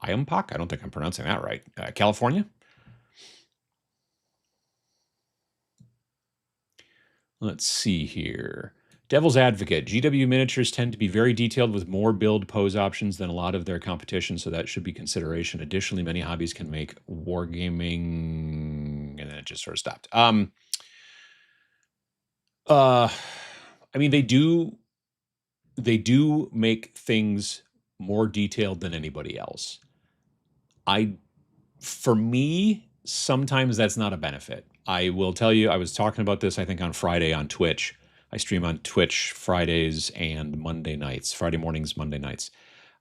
I don't think I'm pronouncing that right. California. Let's see here. Devil's Advocate. GW miniatures tend to be very detailed with more build pose options than a lot of their competition, so that should be consideration. Additionally, many hobbies can make wargaming, and then it just sort of stopped. I mean, they do make things more detailed than anybody else. For me, sometimes that's not a benefit. I will tell you, I was talking about this, I think, on Friday on Twitch. I stream on Twitch Fridays and Monday nights, Friday mornings, Monday nights.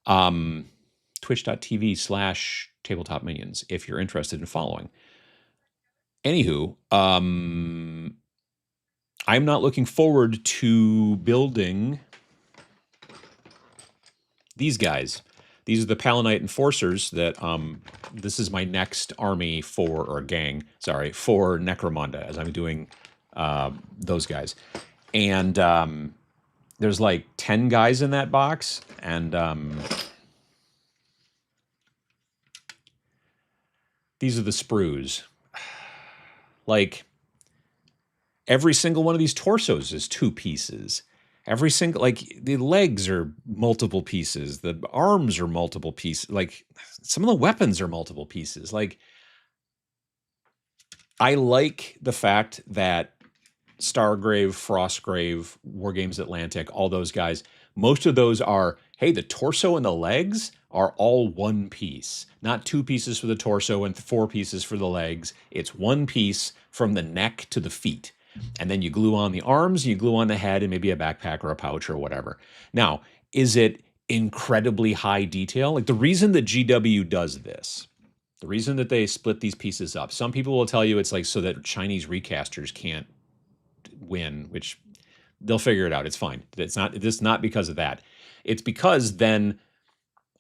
Twitch.tv/Tabletop Minions, if you're interested in following. Anywho, I'm not looking forward to building these guys. These are the Palanite Enforcers that, this is my next army for Necromunda, as I'm doing those guys. And there's like 10 guys in that box, and These are the sprues. Like, every single one of these torsos is 2 pieces. Every single, like, the legs are multiple pieces. The arms are multiple pieces. Like, some of the weapons are multiple pieces. Like, I like the fact that Stargrave, Frostgrave, Wargames Atlantic, all those guys, most of those are, hey, the torso and the legs are all one piece, not 2 pieces for the torso and 4 pieces for the legs. It's one piece from the neck to the feet. And then you glue on the arms, you glue on the head, and maybe a backpack or a pouch or whatever. Now, is it incredibly high detail? Like, the reason that GW does this, the reason that they split these pieces up, some people will tell you it's like so that Chinese recasters can't win, which they'll figure it out. It's fine. It's not because of that. It's because then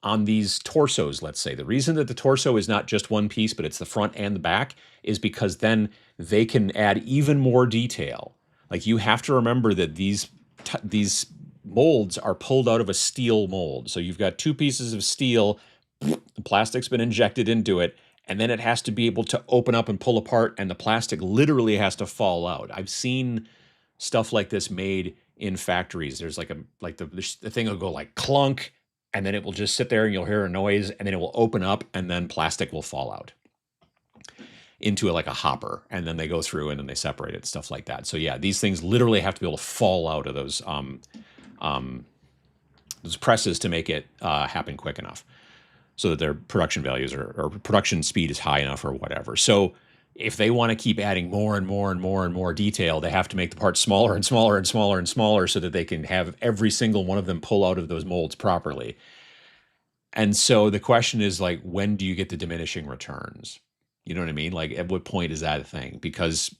on these torsos, let's say, the reason that the torso is not just one piece, but it's the front and the back, is because then they can add even more detail. Like, you have to remember that these molds are pulled out of a steel mold. So you've got 2 pieces of steel, the plastic's been injected into it, and then it has to be able to open up and pull apart, and the plastic literally has to fall out. I've seen stuff like this made in factories. There's like the thing will go like clunk, and then it will just sit there and you'll hear a noise, and then it will open up, and then plastic will fall out into like a hopper, and then they go through and then they separate it, stuff like that. So yeah, these things literally have to be able to fall out of those presses to make it happen quick enough, so that their production values or production speed is high enough or whatever. So if they want to keep adding more and more and more and more detail, they have to make the parts smaller and smaller and smaller and smaller so that they can have every single one of them pull out of those molds properly. And so the question is, like, when do you get the diminishing returns? You know what I mean? Like, at what point is that a thing? Because,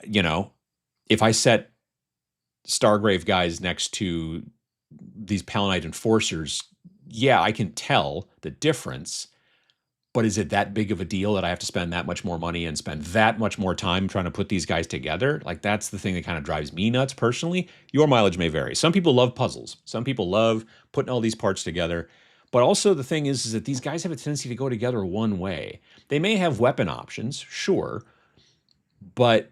if I set Stargrave guys next to these Palanite Enforcers, yeah, I can tell the difference, but is it that big of a deal that I have to spend that much more money and spend that much more time trying to put these guys together? Like, that's the thing that kind of drives me nuts personally. Your mileage may vary. Some people love puzzles. Some people love putting all these parts together. But also the thing is that these guys have a tendency to go together one way. They may have weapon options, sure, but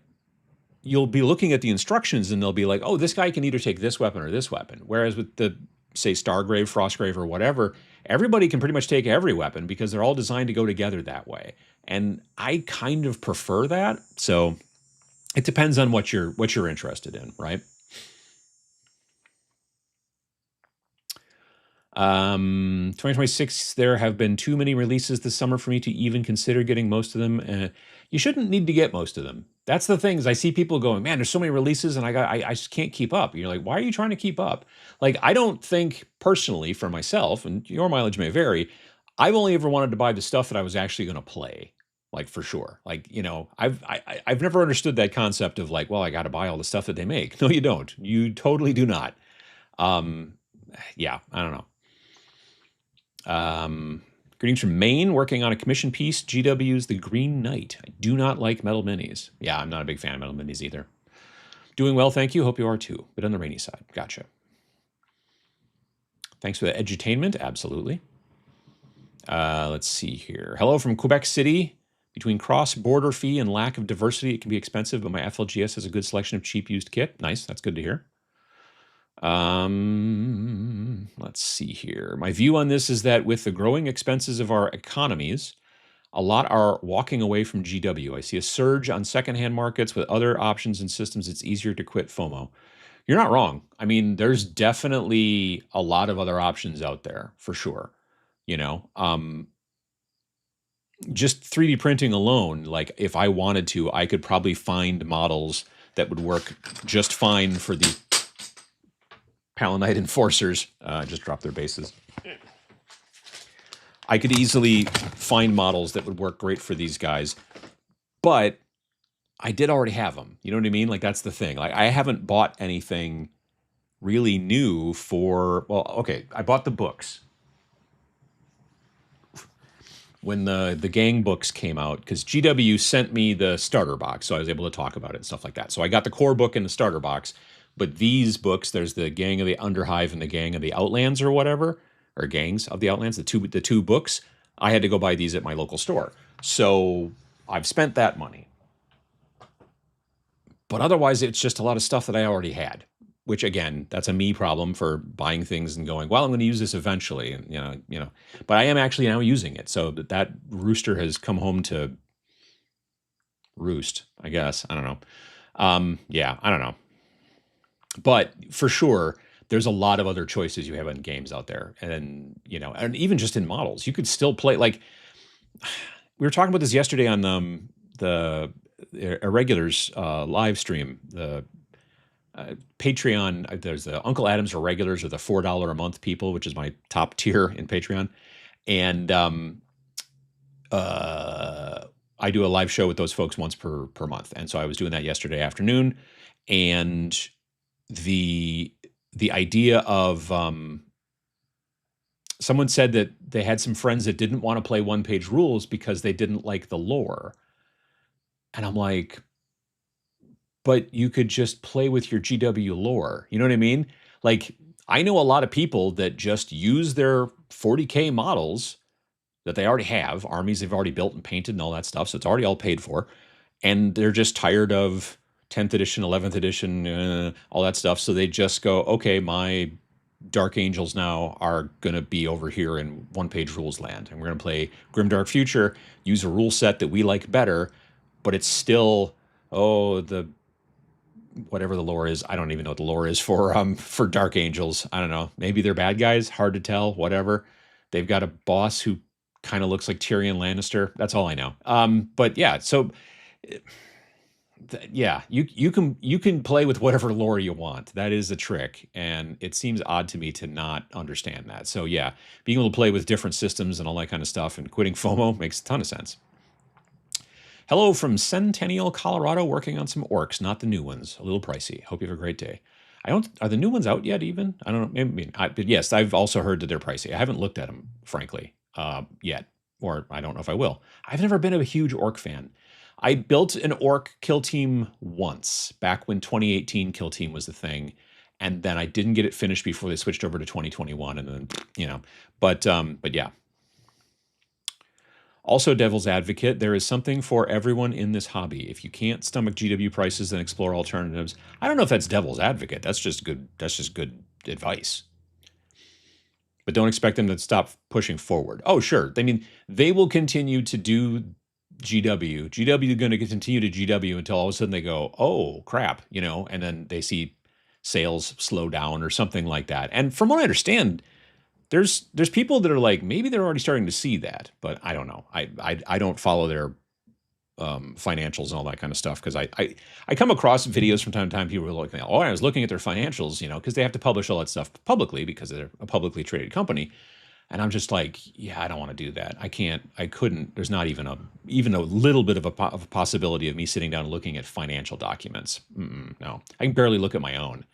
you'll be looking at the instructions and they'll be like, oh, this guy can either take this weapon or this weapon. Whereas with the, say, Stargrave, Frostgrave, or whatever, everybody can pretty much take every weapon because they're all designed to go together that way. And I kind of prefer that. So it depends on what you're interested in, right? 2026, there have been too many releases this summer for me to even consider getting most of them. You shouldn't need to get most of them. That's the thing, is I see people going, man, there's so many releases and I just can't keep up. And you're like, why are you trying to keep up? Like, I don't think personally for myself, and your mileage may vary, I've only ever wanted to buy the stuff that I was actually going to play. Like, for sure. Like, I've never understood that concept of like, well, I got to buy all the stuff that they make. No, you don't. You totally do not. Yeah, I don't know. Greetings from Maine, working on a commission piece. GW's The Green Knight. I do not like metal minis. Yeah, I'm not a big fan of metal minis either. Doing well, thank you. Hope you are too, but on the rainy side. Gotcha. Thanks for the edutainment. Absolutely. Let's see here. Hello from Quebec City. Between cross-border fee and lack of diversity, it can be expensive, but my FLGS has a good selection of cheap used kit. Nice. That's good to hear. Let's see here. My view on this is that with the growing expenses of our economies, a lot are walking away from GW. I see a surge on secondhand markets with other options and systems. It's easier to quit FOMO. You're not wrong. I mean, there's definitely a lot of other options out there for sure. Just 3D printing alone, like if I wanted to, I could probably find models that would work just fine for the Palanite Enforcers. Just drop their bases. I could easily find models that would work great for these guys, but I did already have them. You know what I mean? Like, that's the thing. Like, I haven't bought anything really new for, well, okay, I bought the books. When the gang books came out, because GW sent me the starter box, so I was able to talk about it and stuff like that. So I got the core book and the starter box. But these books, there's the Gang of the Underhive and the Gang of the Outlands or whatever, or Gangs of the Outlands, the two books. I had to go buy these at my local store. So I've spent that money. But otherwise, it's just a lot of stuff that I already had, which again, that's a me problem for buying things and going, well, I'm going to use this eventually. And, but I am actually now using it. So that rooster has come home to roost, I guess. I don't know. Yeah, I don't know. But for sure, there's a lot of other choices you have in games out there. And, and even just in models, you could still play like we were talking about this yesterday on the Irregulars live stream, the Patreon. There's the Uncle Adams Irregulars or the $4 a month people, which is my top tier in Patreon. And I do a live show with those folks once per month. And so I was doing that yesterday afternoon. And the idea of someone said that they had some friends that didn't want to play one-page rules because they didn't like the lore. And I'm like, but you could just play with your GW lore. You know what I mean? Like, I know a lot of people that just use their 40K models that they already have, armies they've already built and painted and all that stuff. So it's already all paid for. And they're just tired of 10th edition, 11th edition, all that stuff. So they just go, okay, my Dark Angels now are going to be over here in one-page rules land. And we're going to play Grimdark Future, use a rule set that we like better, but it's still, the whatever the lore is. I don't even know what the lore is for Dark Angels. I don't know. Maybe they're bad guys. Hard to tell. Whatever. They've got a boss who kind of looks like Tyrion Lannister. That's all I know. But yeah, so yeah, you can play with whatever lore you want. That is a trick, and it seems odd to me to not understand that. So yeah, being able to play with different systems and all that kind of stuff, and quitting FOMO makes a ton of sense. Hello from Centennial, Colorado, working on some orcs, not the new ones. A little pricey. Hope you have a great day. Are the new ones out yet even? I don't know. But yes, I've also heard that they're pricey. I haven't looked at them, frankly, yet. Or I don't know if I will. I've never been a huge orc fan. I built an orc kill team once, back when 2018 kill team was the thing. And then I didn't get it finished before they switched over to 2021. And then, but yeah. Also, devil's advocate, there is something for everyone in this hobby. If you can't stomach GW prices, then explore alternatives. I don't know if that's devil's advocate. That's just good advice. But don't expect them to stop pushing forward. Oh, sure. I mean, they will continue to do GW. GW is going to continue to GW until all of a sudden they go, oh, crap, and then they see sales slow down or something like that. And from what I understand, there's people that are like, maybe they're already starting to see that, but I don't know. I don't follow their financials and all that kind of stuff, because I come across videos from time to time. People are like, oh, I was looking at their financials, because they have to publish all that stuff publicly because they're a publicly traded company. And I'm just like, yeah, I don't want to do that. I couldn't. There's not even a little bit of a possibility of me sitting down and looking at financial documents. No, I can barely look at my own.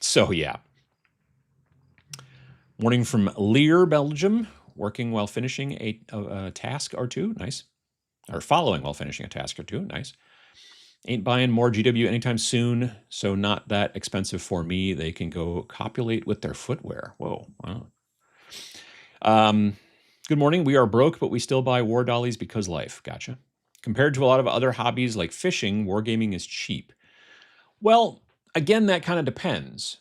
So yeah. Morning from Leer, Belgium, working while finishing a task or two. Nice. Or following while finishing a task or two. Nice. Ain't buying more GW anytime soon, so not that expensive for me. They can go copulate with their footwear. Whoa. Wow. Good morning. We are broke, but we still buy war dollies because life. Gotcha. Compared to a lot of other hobbies like fishing, wargaming is cheap. Well, again, that kind of depends.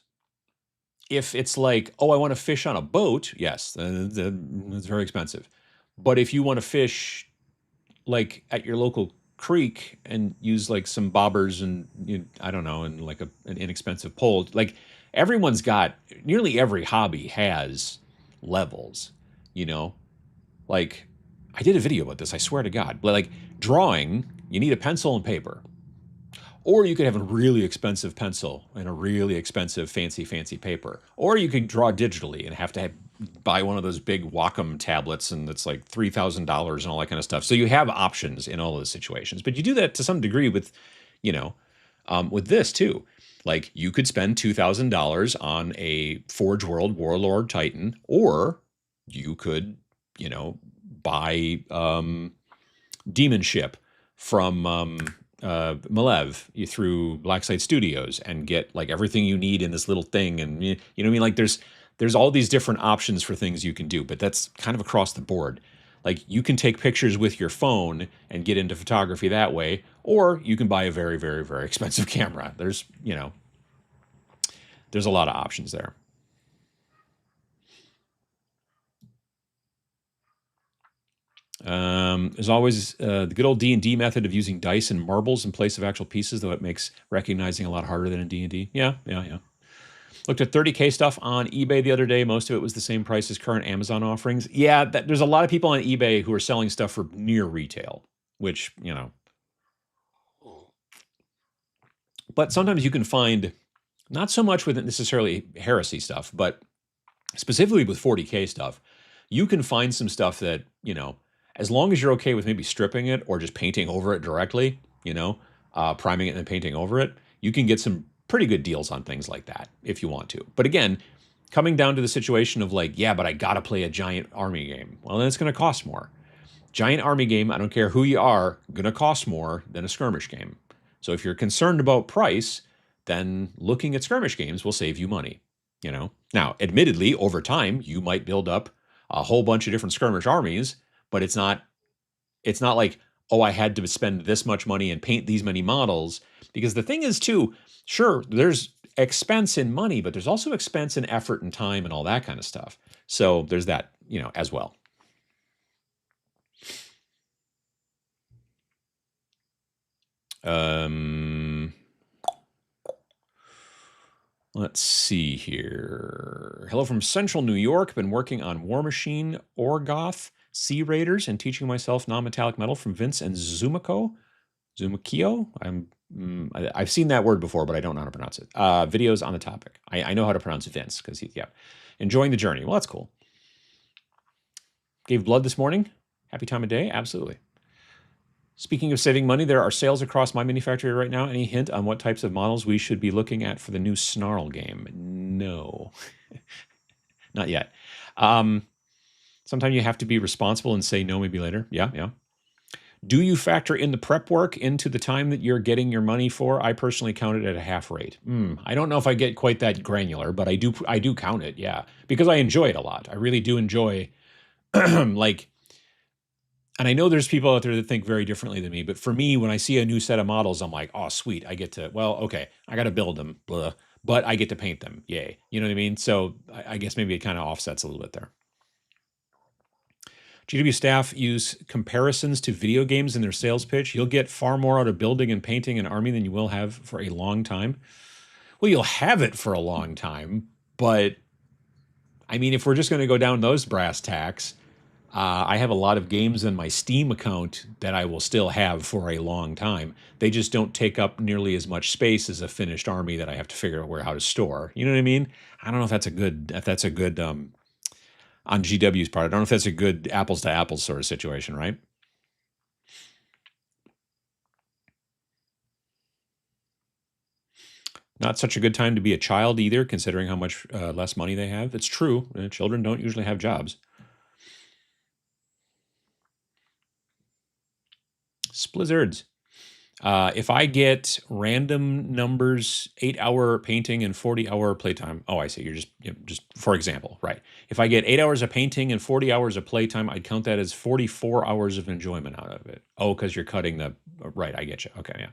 If it's like, oh, I want to fish on a boat, yes, it's very expensive. But if you want to fish like at your local creek and use like some bobbers and I don't know, and like an inexpensive pole, like nearly every hobby has levels, like I did a video about this, I swear to God. Like drawing, you need a pencil and paper. Or you could have a really expensive pencil and a really expensive fancy paper. Or you could draw digitally and have to buy one of those big Wacom tablets, and it's like $3,000 and all that kind of stuff. So you have options in all those situations. But you do that to some degree with, with this too. Like you could spend $2,000 on a Forge World Warlord Titan, or you could, buy Demon Ship from Malev through Blacksite Studios and get like everything you need in this little thing. And you know what I mean? Like there's all these different options for things you can do, but that's kind of across the board. Like you can take pictures with your phone and get into photography that way, or you can buy a very, very, very expensive camera. There's a lot of options there. There's always the good old D&D method of using dice and marbles in place of actual pieces, though it makes recognizing a lot harder than in D&D. Yeah, yeah, yeah. Looked at 30K stuff on eBay the other day. Most of it was the same price as current Amazon offerings. Yeah, there's a lot of people on eBay who are selling stuff for near retail, which, but sometimes you can find, not so much with necessarily heresy stuff, but specifically with 40K stuff, you can find some stuff that, as long as you're okay with maybe stripping it or just painting over it directly, priming it and then painting over it, you can get some pretty good deals on things like that if you want to. But again, coming down to the situation of like, yeah, but I got to play a giant army game. Well, then it's going to cost more. Giant army game, I don't care who you are, going to cost more than a skirmish game. So if you're concerned about price, then looking at skirmish games will save you money. Now, admittedly, over time, you might build up a whole bunch of different skirmish armies, but it's not like, oh, I had to spend this much money and paint these many models. Because the thing is, too, sure, there's expense in money, but there's also expense in effort and time and all that kind of stuff. So there's that, as well. Let's see here. Hello from Central New York. Been working on War Machine, Orgoth, Sea Raiders, and teaching myself non-metallic metal from Vince and Zumiko. I've seen that word before, but I don't know how to pronounce it. Videos on the topic. I know how to pronounce Vince because enjoying the journey. Well, that's cool. Gave blood this morning. Happy time of day. Absolutely. Speaking of saving money, there are sales across my mini factory right now. Any hint on what types of models we should be looking at for the new Snarl game? No, not yet. Sometimes you have to be responsible and say no, maybe later. Yeah. Do you factor in the prep work into the time that you're getting your money for? I personally count it at a half rate. I don't know if I get quite that granular, but I do count it, yeah, because I enjoy it a lot. I really do enjoy and I know there's people out there that think very differently than me, but for me, when I see a new set of models, I'm like, oh, sweet. I get to, okay, I got to build them, blah, but I get to paint them. Yay. You know what I mean? So I guess maybe it kind of offsets a little bit there. GW staff use comparisons to video games in their sales pitch. You'll get far more out of building and painting an army than you will have for a long time. Well, you'll have it for a long time, but I mean, if we're just going to go down those brass tacks, I have a lot of games in my Steam account that I will still have for a long time. They just don't take up nearly as much space as a finished army that I have to figure out how to store. You know what I mean? I don't know if that's a good on GW's part. I don't know if that's a good apples to apples sort of situation, right? Not such a good time to be a child either, considering how much less money they have. It's true. Children don't usually have jobs. Splizzards. If I get random numbers, 8-hour painting and 40-hour playtime. Oh, I see. You're just for example, right? If I get 8 hours of painting and 40 hours of playtime, I'd count that as 44 hours of enjoyment out of it. Oh, because you're cutting the right. I get you. Okay, yeah.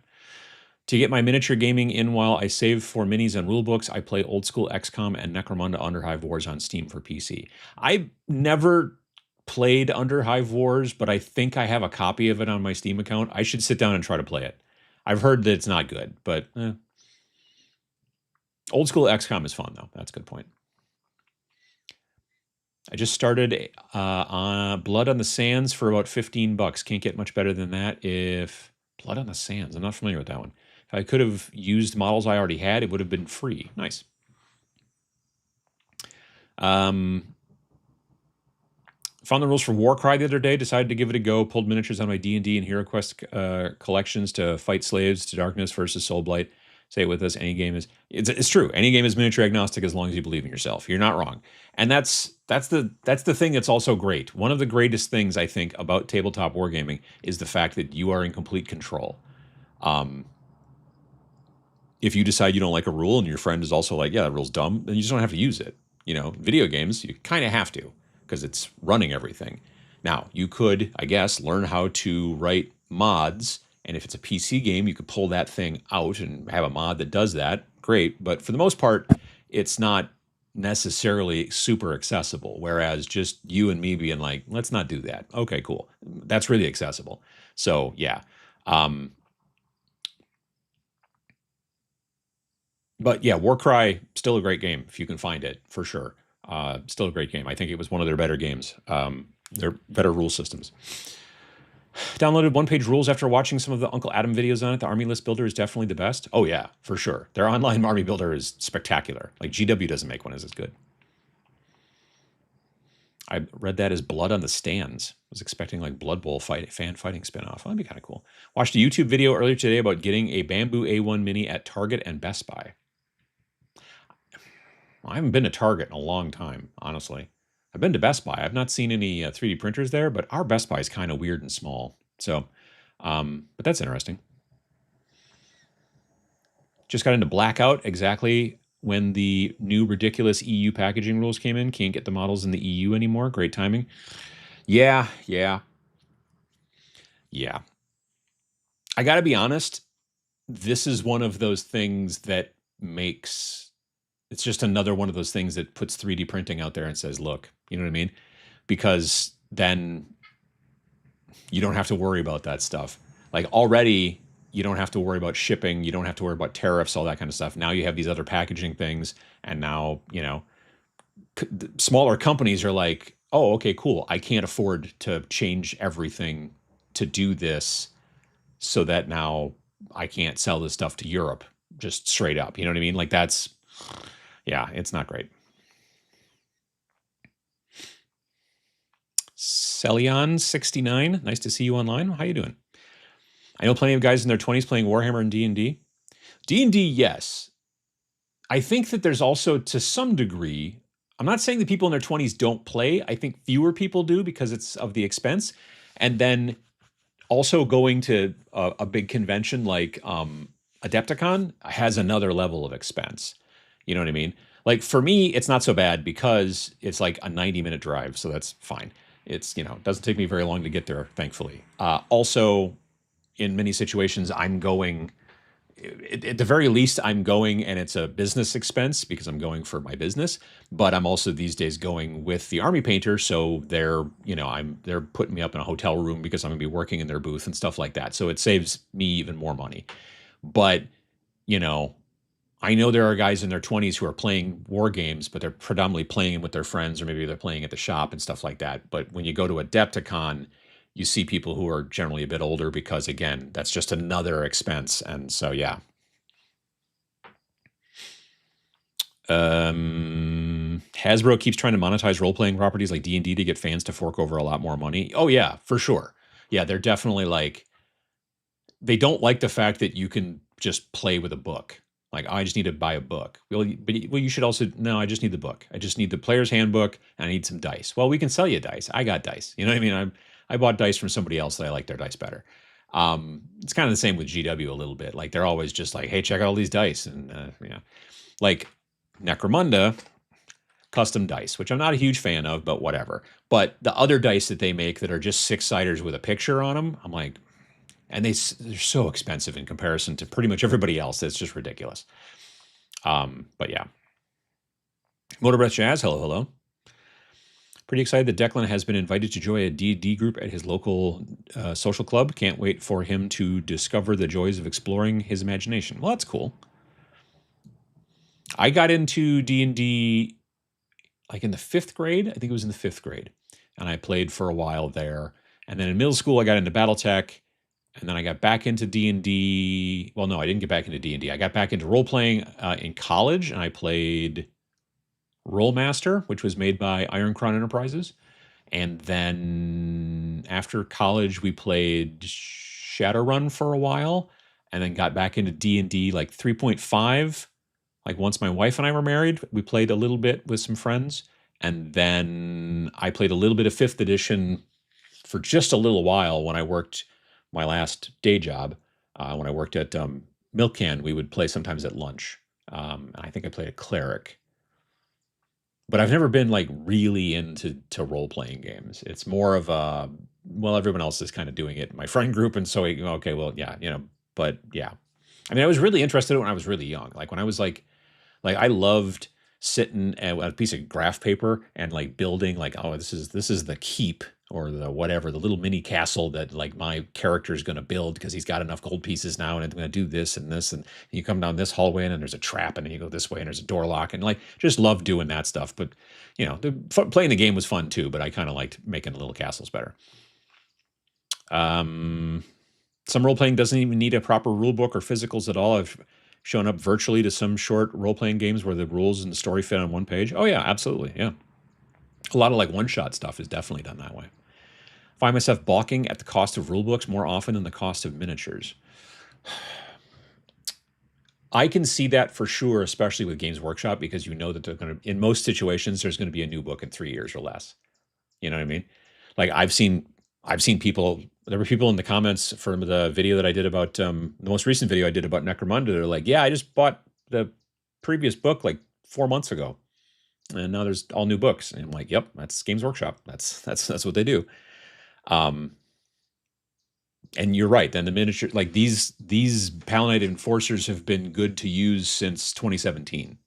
To get my miniature gaming in while I save for minis and rulebooks, I play old school XCOM and Necromunda Underhive Wars on Steam for PC. I never played Underhive Wars, but I think I have a copy of it on my Steam account. I should sit down and try to play it. I've heard that it's not good, but old school XCOM is fun, though. That's a good point. I just started on Blood on the Sands for about $15. Can't get much better than that. If Blood on the Sands, I'm not familiar with that one. If I could have used models I already had, it would have been free. Nice. Found the rules for Warcry the other day, decided to give it a go, pulled miniatures on my D&D and HeroQuest collections to fight slaves to darkness versus Soulblight. Say it with us, any game is... It's true. Any game is miniature agnostic as long as you believe in yourself. You're not wrong. And that's the thing that's also great. One of the greatest things, I think, about tabletop wargaming is the fact that you are in complete control. If you decide you don't like a rule and your friend is also like, yeah, that rule's dumb, then you just don't have to use it. Video games, you kind of have to, because it's running everything. Now, you could, I guess, learn how to write mods, and if it's a PC game, you could pull that thing out and have a mod that does that. Great, but for the most part, it's not necessarily super accessible. Whereas just you and me being like, let's not do that. Okay, cool. That's really accessible. So yeah. Um, but yeah, Warcry still a great game if you can find it for sure. Still a great game. I think it was one of their better games. Their better rule systems. Downloaded one-page rules after watching some of the Uncle Adam videos on it. The army list builder is definitely the best. Oh yeah, for sure. Their online army builder is spectacular. Like GW doesn't make one as good. I read that as Blood on the Stands. I was expecting like Blood Bowl fan fighting spinoff. That'd be kind of cool. Watched a YouTube video earlier today about getting a Bamboo A1 Mini at Target and Best Buy. I haven't been to Target in a long time, honestly. I've been to Best Buy. I've not seen any 3D printers there, but our Best Buy is kind of weird and small. So, but that's interesting. Just got into blackout exactly when the new ridiculous EU packaging rules came in. Can't get the models in the EU anymore. Great timing. Yeah, yeah, yeah. I got to be honest. This is one of those things that makes it's just another one of those things that puts 3D printing out there and says, look, you know what I mean? Because then you don't have to worry about that stuff. Like already, you don't have to worry about shipping. You don't have to worry about tariffs, all that kind of stuff. Now you have these other packaging things. And now, smaller companies are like, oh, okay, cool. I can't afford to change everything to do this so that now I can't sell this stuff to Europe just straight up. You know what I mean? Like yeah, it's not great. Celion69, nice to see you online. How you doing? I know plenty of guys in their 20s playing Warhammer and D&D. D&D, yes. I think that there's also, to some degree, I'm not saying that people in their 20s don't play. I think fewer people do because it's of the expense. And then also going to a big convention like Adepticon has another level of expense. You know what I mean? Like for me, it's not so bad because it's like a 90-minute drive, so that's fine. It's, it doesn't take me very long to get there, thankfully. Also, in many situations, I'm going, at the very least, I'm going and it's a business expense because I'm going for my business, but I'm also these days going with the army painter. So they're putting me up in a hotel room because I'm gonna be working in their booth and stuff like that. So it saves me even more money. But, you know, I know there are guys in their 20s who are playing war games, but they're predominantly playing with their friends, or maybe they're playing at the shop and stuff like that. But when you go to Adepticon, you see people who are generally a bit older because, again, that's just another expense. And so, yeah. Hasbro keeps trying to monetize role-playing properties like D&D to get fans to fork over a lot more money. Oh, yeah, for sure. Yeah, they're definitely like, they don't like the fact that you can just play with a book. Like, I just need to buy a book. Well, you should also, no, I just need the book. I just need the player's handbook and I need some dice. Well, we can sell you dice. I got dice. You know what I mean? I bought dice from somebody else that I like their dice better. It's kind of the same with GW a little bit. Like, they're always just like, hey, check out all these dice. And, like Necromunda, custom dice, which I'm not a huge fan of, but whatever. But the other dice that they make that are just six-siders with a picture on them, I'm like, and they're so expensive in comparison to pretty much everybody else. It's just ridiculous. But yeah. Motorbreath Jazz, hello. Pretty excited that Declan has been invited to join a D&D group at his local social club. Can't wait for him to discover the joys of exploring his imagination. Well, that's cool. I got into D&D like in the 5th grade. I think it was in the 5th grade. And I played for a while there. And then in middle school, I got into Battletech. And then I got back into D&D. Well, no, I didn't get back into D&D. I got back into role-playing in college, and I played Rollmaster, which was made by Ironcrown Enterprises. And then after college, we played Shadowrun for a while, and then got back into D&D like 3.5. Like once my wife and I were married, we played a little bit with some friends. And then I played a little bit of 5th edition for just a little while when I worked my last day job. When I worked at Milk Can, we would play sometimes at lunch. And I think I played a cleric. but I've never been like really into role playing games. It's more of a, well, everyone else is kind of doing it in my friend group, and so okay, well, yeah, but yeah, I mean, I was really interested in it when I was really young. Like when I was like I loved sitting at a piece of graph paper and like building like, oh, this is the keep or the whatever, the little mini castle that like my character is going to build because he's got enough gold pieces now and I'm going to do this and this, and you come down this hallway and then there's a trap and then you go this way and there's a door lock, and like just love doing that stuff. But playing the game was fun too, but I kind of liked making the little castles better. Some role playing doesn't even need a proper rule book or physicals at all. I've shown up virtually to some short role playing games where the rules and the story fit on one page. Oh yeah, absolutely, yeah. A lot of like one shot stuff is definitely done that way. Find myself balking at the cost of rule books more often than the cost of miniatures. I can see that for sure, especially with Games Workshop, because you know that they're going to, in most situations, there's going to be a new book in 3 years or less. You know what I mean? Like I've seen people. There were people in the comments from the video that I did about the most recent video I did about Necromunda. They're like, "Yeah, I just bought the previous book like 4 months ago, and now there's all new books." And I'm like, "Yep, that's Games Workshop. That's what they do." And you're right. Then the miniature, like these Palinite Enforcers have been good to use since 2017.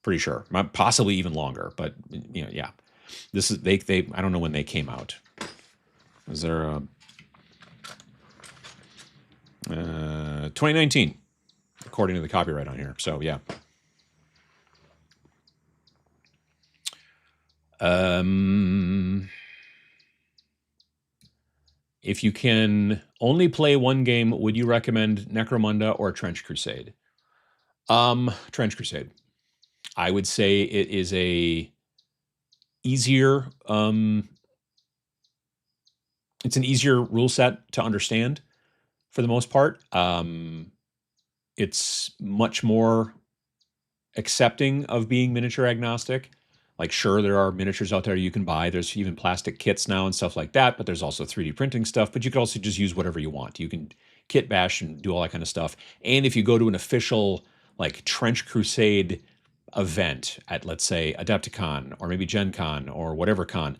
Pretty sure, possibly even longer. But yeah. This is they. I don't know when they came out. Was there a 2019, according to the copyright on here? So yeah. If you can only play one game, would you recommend Necromunda or Trench Crusade? Trench Crusade. I would say it is a easier. It's an easier rule set to understand for the most part. It's much more accepting of being miniature agnostic. Like, sure, there are miniatures out there you can buy. There's even plastic kits now and stuff like that, but there's also 3D printing stuff. But you could also just use whatever you want. You can kit bash and do all that kind of stuff. And if you go to an official, like, Trench Crusade event at, let's say, Adepticon or maybe Gen Con or whatever con,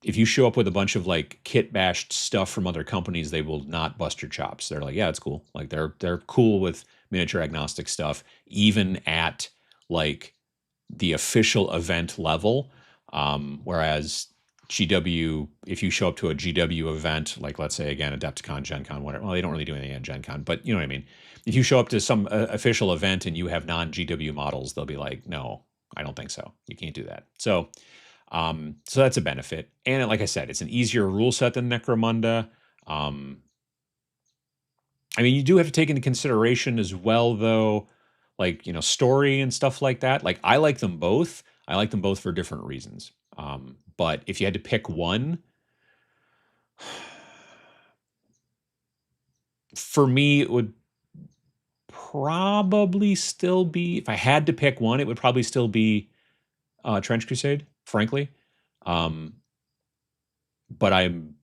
if you show up with a bunch of like kit bashed stuff from other companies, they will not bust your chops. They're like, yeah, it's cool. Like they're cool with miniature agnostic stuff, even at like the official event level. Whereas GW, if you show up to a GW event, like let's say again, Adepticon, Gen Con, whatever, well, they don't really do anything at Gen Con, but you know what I mean? If you show up to some official event and you have non-GW models, they'll be like, no, I don't think so. You can't do that. So that's a benefit. And like I said, it's an easier rule set than Necromunda. I mean, you do have to take into consideration as well, though, like, story and stuff like that. Like, I like them both. I like them both for different reasons. But if you had to pick one, for me, it would probably still be, if I had to pick one, it would probably still be Trench Crusade, frankly. But I'm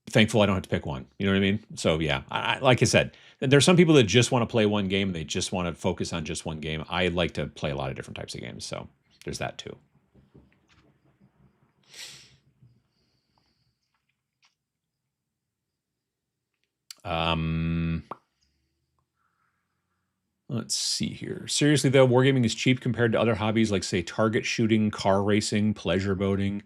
thankful I don't have to pick one. You know what I mean? So yeah, like I said, there's some people that just want to play one game and they just want to focus on just one game. I like to play a lot of different types of games, so there's that too. Let's see here. Seriously though, wargaming is cheap compared to other hobbies like say target shooting, car racing, pleasure boating,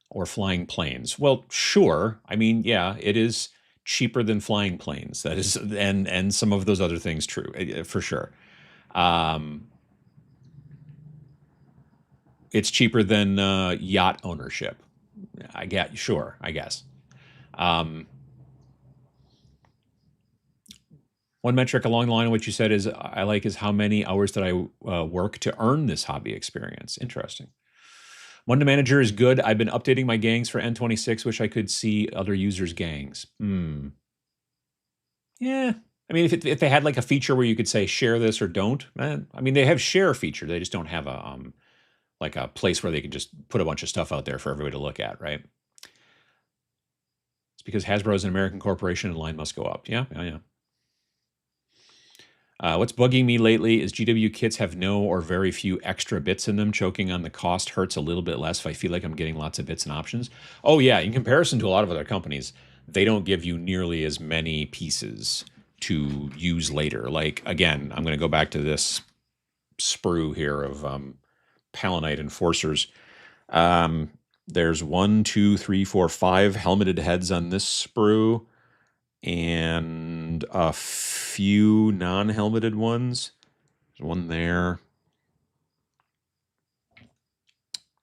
or flying planes. Well, sure. I mean, yeah, it is cheaper than flying planes. That is, and some of those other things true for sure. It's cheaper than yacht ownership. I get, sure, I guess. One metric along the line of what you said is I like is how many hours that I work to earn this hobby experience. Interesting. One manager is good. I've been updating my gangs for N26, which I could see other users' gangs. Yeah. I mean, if they had like a feature where you could say share this or don't, I mean, they have share feature. They just don't have a like a place where they can just put a bunch of stuff out there for everybody to look at, right? It's because Hasbro is an American corporation and line must go up. Yeah, yeah, yeah. What's bugging me lately is GW kits have no or very few extra bits in them. Choking on the cost hurts a little bit less if I feel like I'm getting lots of bits and options. Oh, yeah. In comparison to a lot of other companies, they don't give you nearly as many pieces to use later. Like, again, I'm going to go back to this sprue here of Palanite Enforcers. There's 1, 2, 3, 4, 5 helmeted heads on this sprue and a few non-helmeted ones. There's one there.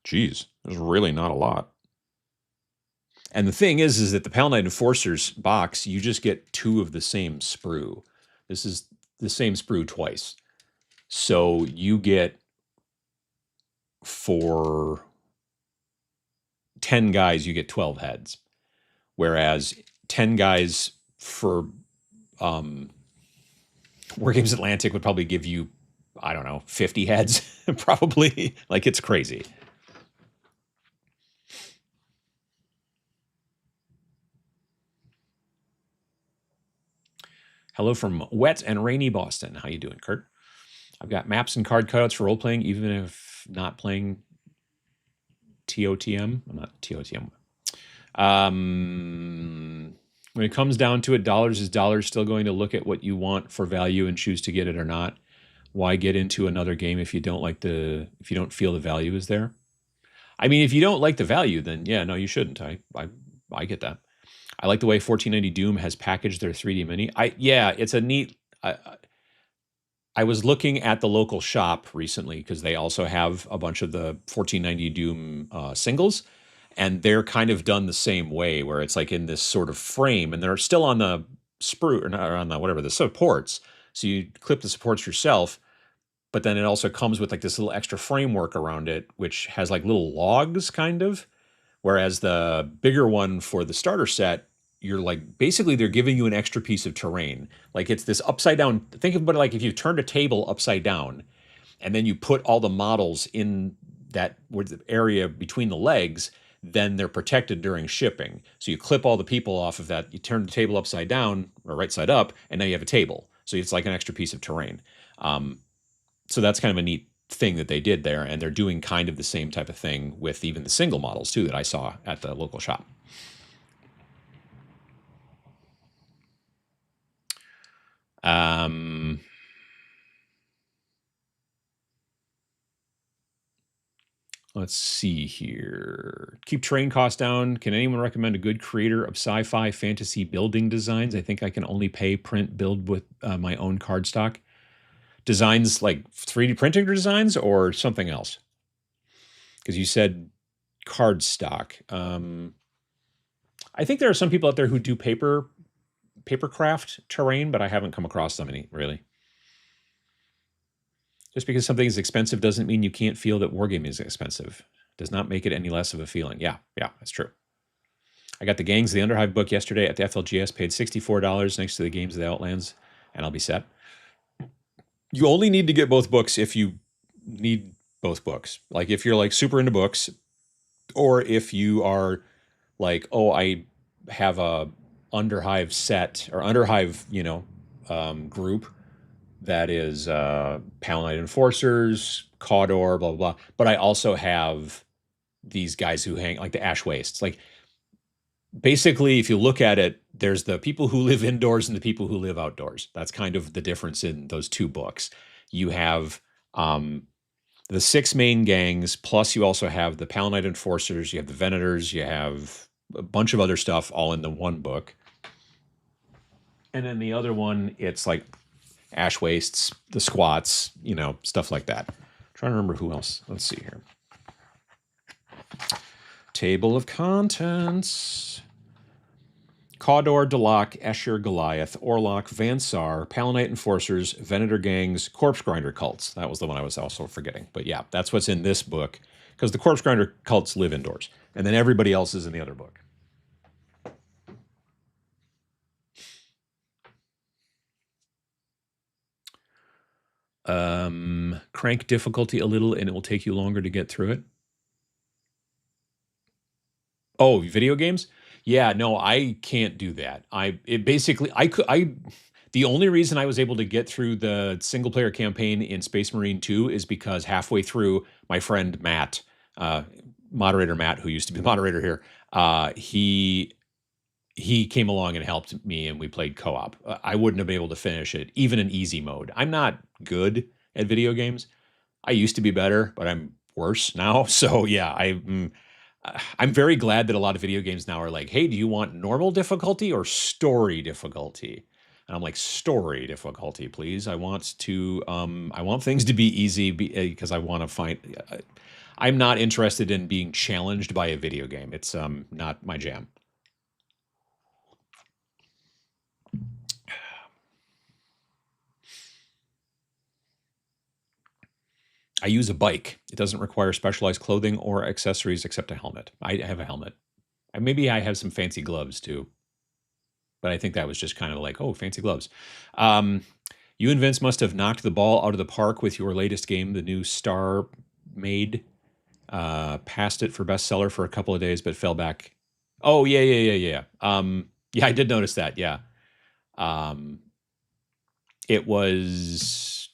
Geez, there's really not a lot. And the thing is that the Palanite Enforcers box, you just get 2 of the same sprue. This is the same sprue twice. So you get, for 10 guys, you get 12 heads. Whereas 10 guys for Wargames Atlantic would probably give you, I don't know, 50 heads, probably. Like, it's crazy. Hello from wet and rainy Boston. How you doing, Kurt? I've got maps and card cutouts for role-playing, even if not playing TOTM. I'm not TOTM. When it comes down to it, dollars is dollars. Still going to look at what you want for value and choose to get it or not. Why get into another game if you don't feel the value is there? I mean, if you don't like the value, then yeah, no, you shouldn't. I get that. I like the way 1490 Doom has packaged their 3D mini. It's a neat. I was looking at the local shop recently because they also have a bunch of the 1490 Doom singles, and they're kind of done the same way, where it's like in this sort of frame, and they're still on the sprue or not, or on the whatever the supports. So you clip the supports yourself, but then it also comes with like this little extra framework around it, which has like little logs kind of. Whereas the bigger one for the starter set, you're like, basically they're giving you an extra piece of terrain. Like, it's this upside down, think about it like if you turned a table upside down and then you put all the models in that area between the legs, then they're protected during shipping. So you clip all the people off of that, you turn the table upside down or right side up, and now you have a table. So it's like an extra piece of terrain. So that's kind of a neat thing that they did there, and they're doing kind of the same type of thing with even the single models too that I saw at the local shop. Let's see here. Keep train costs down. Can anyone recommend a good creator of sci-fi fantasy building designs? I think I can only pay print build with my own cardstock. Designs like 3D printing designs or something else? Because you said cardstock. I think there are some people out there who do papercraft terrain, but I haven't come across them really. Just because something is expensive doesn't mean you can't feel that wargaming is expensive. It does not make it any less of a feeling. Yeah, that's true. I got the Gangs of the Underhive book yesterday at the FLGS, paid $64 next to the Games of the Outlands, and I'll be set. You only need to get both books if you need both books. Like, if you're like super into books, or if you are like, oh, I have a Underhive set or Underhive, group that is Palanite Enforcers, Cawdor, blah, blah, blah. But I also have these guys who hang, like the Ash Wastes. Like, basically, if you look at it, there's the people who live indoors and the people who live outdoors. That's kind of the difference in those two books. You have the 6 main gangs, plus you also have the Palanite Enforcers, you have the Venators, you have a bunch of other stuff all in the one book. And then the other one, it's like Ash Wastes, the Squats, stuff like that. I'm trying to remember who else. Let's see here. Table of contents. Cawdor, Dalak, Escher, Goliath, Orlok, Vansar, Palanite Enforcers, Venator Gangs, Corpse Grinder Cults. That was the one I was also forgetting. But yeah, that's what's in this book, because the Corpse Grinder Cults live indoors. And then everybody else is in the other book. Crank difficulty a little and it will take you longer to get through it. Oh, video games? Yeah, no, I can't do that. The only reason I was able to get through the single player campaign in Space Marine 2 is because halfway through, my friend Matt, uh, moderator Matt, who used to be moderator here, he came along and helped me, and we played co-op. I wouldn't have been able to finish it, even in easy mode. I'm not good at video games. I used to be better, but I'm worse now. So yeah, I'm very glad that a lot of video games now are like, hey, do you want normal difficulty or story difficulty? And I'm like, story difficulty, please. I want things to be easy because I want to find. I'm not interested in being challenged by a video game. It's not my jam. I use a bike. It doesn't require specialized clothing or accessories except a helmet. I have a helmet. Maybe I have some fancy gloves too, but I think that was just kind of like, oh, fancy gloves. You and Vince must have knocked the ball out of the park with your latest game, the new Star Made. Passed it for bestseller for a couple of days, but fell back. Oh yeah. Yeah, I did notice that. Yeah, it was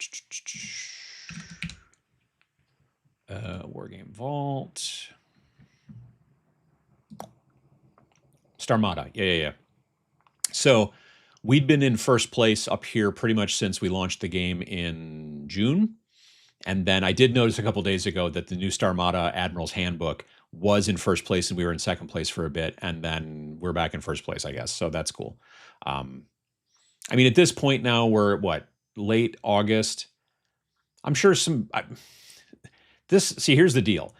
Wargame Vault. Starmada. Yeah. So we'd been in first place up here pretty much since we launched the game in June. And then I did notice a couple days ago that the new Starmada Admiral's Handbook was in first place, and we were in second place for a bit, and then we're back in first place, I guess. So that's cool. I mean, at this point now, we're what, late August. I'm sure here's the deal.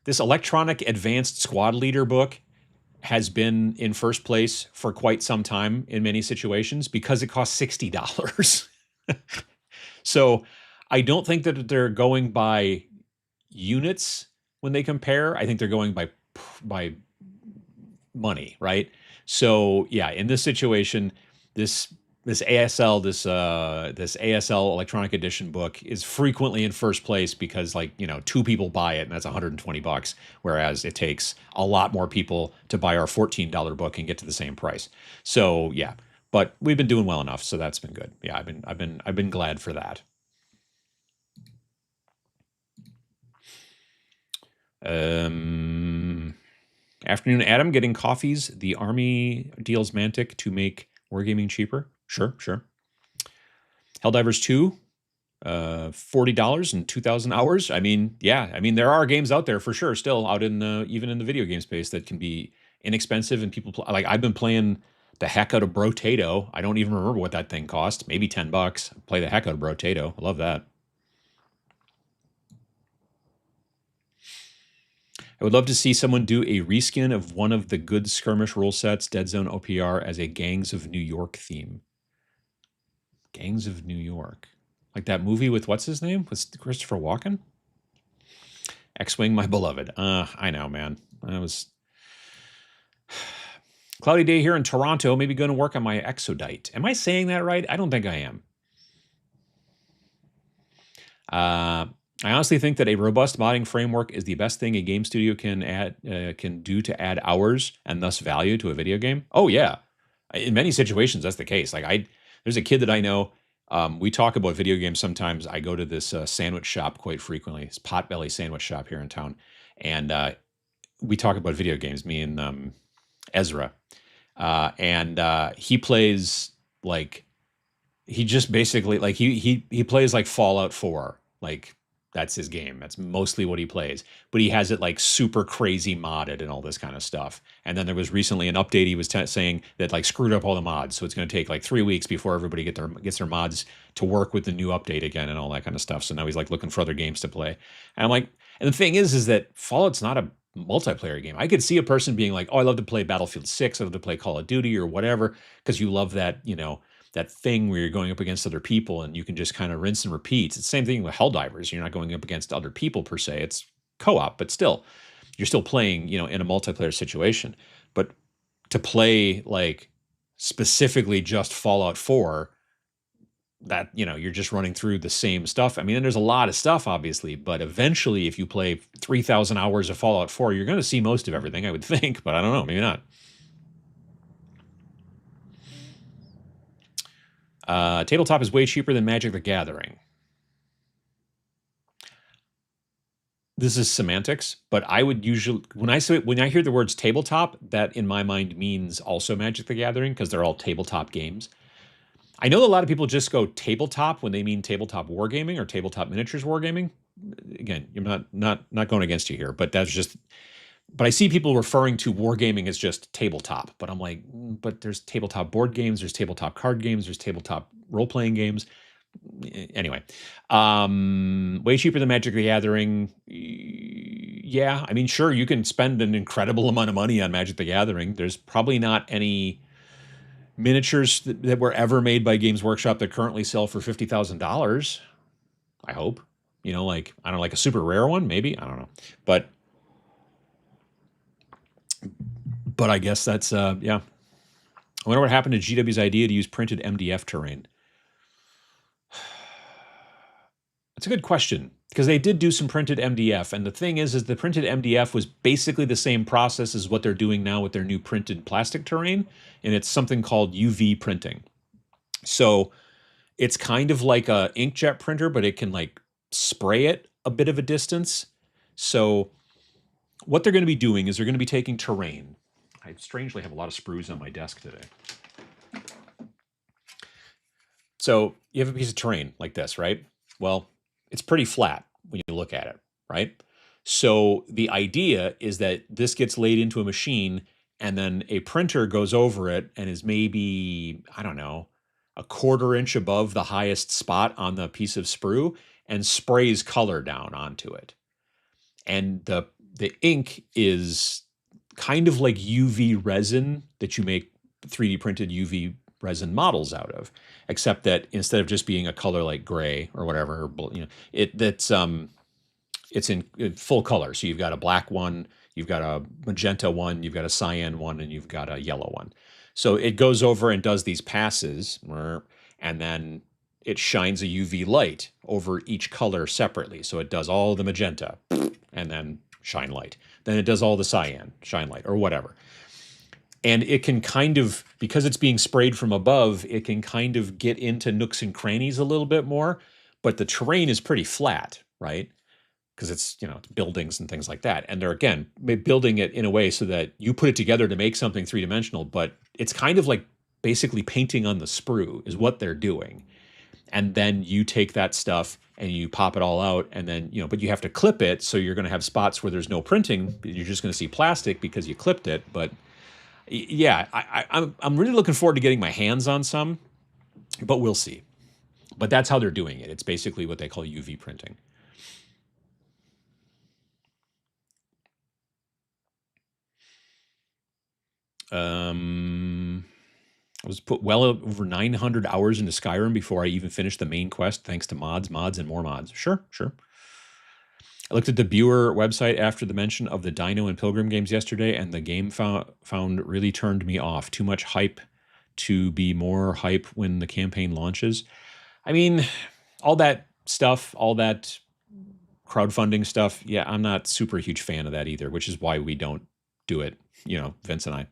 This electronic advanced squad leader book has been in first place for quite some time in many situations because it costs $60. So I don't think that they're going by units when they compare. I think they're going by money, right? So yeah, in this situation, this ASL this ASL electronic edition book is frequently in first place because, like, you know, 2 people buy it and that's $120, whereas it takes a lot more people to buy our $14 book and get to the same price. So yeah, but we've been doing well enough, so that's been good. Yeah, I've been glad for that. Afternoon, Adam. Getting coffees. The Army deals Mantic to make wargaming cheaper. Sure. Helldivers 2, $40 and 2,000 hours. I mean, yeah. I mean, there are games out there for sure, still out in even in the video game space that can be inexpensive, and people like I've been playing the heck out of Brotato. I don't even remember what that thing cost. Maybe $10. Play the heck out of Brotato. I love that. I would love to see someone do a reskin of one of the good skirmish rule sets, Dead Zone OPR, as a Gangs of New York theme. Gangs of New York. Like that movie with what's his name? With Christopher Walken? X-Wing, my beloved. I know, man. I was... Cloudy day here in Toronto. Maybe going to work on my Exodite. Am I saying that right? I don't think I am. I honestly think that a robust modding framework is the best thing a game studio can do to add hours and thus value to a video game. Oh yeah, in many situations that's the case. Like there's a kid that I know. We talk about video games sometimes. I go to this sandwich shop quite frequently. It's Potbelly Sandwich Shop here in town, and we talk about video games. Me and Ezra, and he plays like he just basically like he plays like Fallout 4, like. That's his game. That's mostly what he plays. But he has it like super crazy modded and all this kind of stuff. And then there was recently an update he was saying that like screwed up all the mods. So it's going to take like 3 weeks before everybody gets their mods to work with the new update again and all that kind of stuff. So now he's like looking for other games to play. And I'm like, and the thing is that Fallout's not a multiplayer game. I could see a person being like, oh, I love to play Battlefield 6. I love to play Call of Duty or whatever, because you love that, you know, that thing where you're going up against other people and you can just kind of rinse and repeat. It's the same thing with Helldivers. You're not going up against other people per se. It's co-op, but still, you're still playing, you know, in a multiplayer situation. But to play like specifically just Fallout 4, that, you know, you're just running through the same stuff. I mean, and there's a lot of stuff, obviously, but eventually if you play 3,000 hours of Fallout 4, you're going to see most of everything, I would think, but I don't know, maybe not. Tabletop is way cheaper than Magic the Gathering. This is semantics, but I would usually when I hear the words tabletop, that in my mind means also Magic the Gathering because they're all tabletop games. I know a lot of people just go tabletop when they mean tabletop wargaming or tabletop miniatures wargaming. Again, you're not going against you here, but that's just. But I see people referring to wargaming as just tabletop. But I'm like, but there's tabletop board games, there's tabletop card games, there's tabletop role playing games. Anyway, way cheaper than Magic the Gathering. Yeah, I mean, sure, you can spend an incredible amount of money on Magic the Gathering. There's probably not any miniatures that were ever made by Games Workshop that currently sell for $50,000. I hope, like I don't know, like a super rare one, maybe, I don't know, but I guess that's yeah. I wonder what happened to GW's idea to use printed MDF terrain. That's a good question because they did do some printed MDF, and the thing is the printed MDF was basically the same process as what they're doing now with their new printed plastic terrain, and it's something called UV printing. So it's kind of like a inkjet printer, but it can like spray it a bit of a distance. So what they're going to be doing is they're going to be taking terrain. I strangely have a lot of sprues on my desk today. So you have a piece of terrain like this, right? Well, it's pretty flat when you look at it, right? So the idea is that this gets laid into a machine and then a printer goes over it and is maybe, I don't know, a quarter inch above the highest spot on the piece of sprue and sprays color down onto it. And the ink is kind of like UV resin that you make 3D printed UV resin models out of, except that instead of just being a color like gray or whatever, it's in full color. So you've got a black one, you've got a magenta one, you've got a cyan one, and you've got a yellow one. So it goes over and does these passes, and then it shines a UV light over each color separately. So it does all the magenta and then shine light. Then it does all the cyan, shine light, or whatever. And it can kind of, because it's being sprayed from above, it can kind of get into nooks and crannies a little bit more, but the terrain is pretty flat, right? Because it's, it's buildings and things like that. And they're, again, building it in a way so that you put it together to make something three-dimensional, but it's kind of like basically painting on the sprue is what they're doing. And then you take that stuff and you pop it all out, and then, but you have to clip it, so you're going to have spots where there's no printing. You're just going to see plastic because you clipped it, but yeah, I'm really looking forward to getting my hands on some, but we'll see. But that's how they're doing it. It's basically what they call UV printing. I was put well over 900 hours into Skyrim before I even finished the main quest, thanks to mods, and more mods. Sure. I looked at the Buer website after the mention of the Dino and Pilgrim games yesterday, and the game found really turned me off. Too much hype to be more hype when the campaign launches. I mean, all that stuff, all that crowdfunding stuff, yeah, I'm not super huge fan of that either, which is why we don't do it, Vince and I.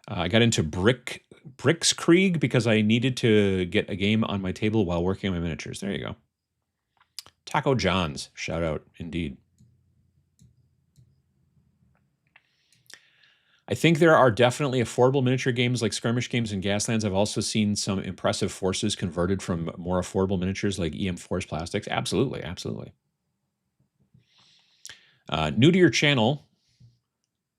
I got into Brickskrieg because I needed to get a game on my table while working on my miniatures. There you go. Taco John's, shout out, indeed. I think there are definitely affordable miniature games like skirmish games and Gaslands. I've also seen some impressive forces converted from more affordable miniatures like EM Force Plastics. Absolutely. New to your channel,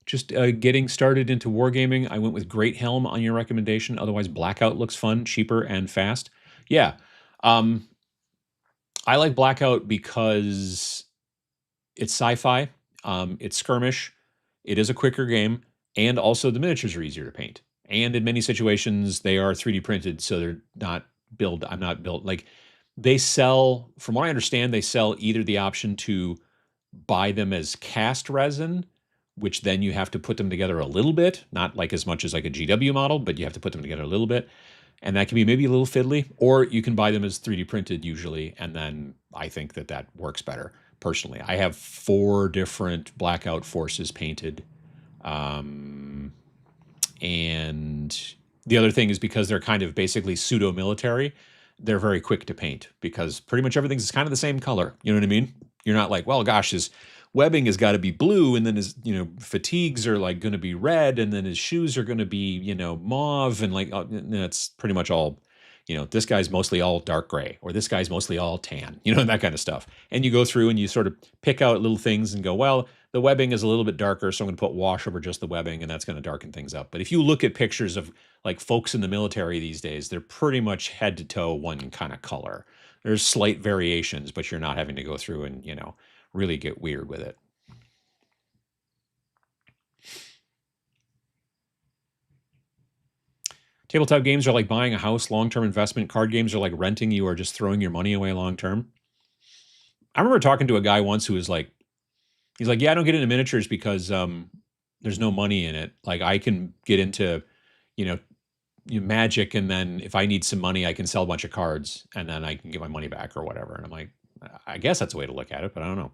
just getting started into wargaming. I went with Great Helm on your recommendation. Otherwise, Blackout looks fun, cheaper, and fast. Yeah. I like Blackout because it's sci-fi, it's skirmish, it is a quicker game, and also the miniatures are easier to paint. And in many situations, they are 3D printed, so they're not built. I'm not built like they sell. From what I understand, they sell either the option to buy them as cast resin, which then you have to put them together a little bit, not like as much as like a GW model, but you have to put them together a little bit. And that can be maybe a little fiddly, or you can buy them as 3D printed usually, and then I think that works better, personally. I have 4 different Blackout forces painted, and The other thing is because they're kind of basically pseudo-military, they're very quick to paint because pretty much everything's kind of the same color. You know what I mean? You're not like, well, gosh, his webbing has got to be blue, and then his, fatigues are like going to be red, and then his shoes are going to be, mauve, and like it's pretty much all, this guy's mostly all dark gray, or this guy's mostly all tan, that kind of stuff. And you go through and you sort of pick out little things and go, well, the webbing is a little bit darker, so I'm going to put wash over just the webbing, and that's going to darken things up. But if you look at pictures of like folks in the military these days, they're pretty much head to toe one kind of color. There's slight variations, but you're not having to go through and, really get weird with it. Tabletop games are like buying a house, long-term investment. Card games are like renting you or just throwing your money away long-term. I remember talking to a guy once who was like, he's like, yeah, I don't get into miniatures because there's no money in it. Like I can get into, magic, and then if I need some money, I can sell a bunch of cards and then I can get my money back or whatever. And I'm like, I guess that's a way to look at it, but I don't know.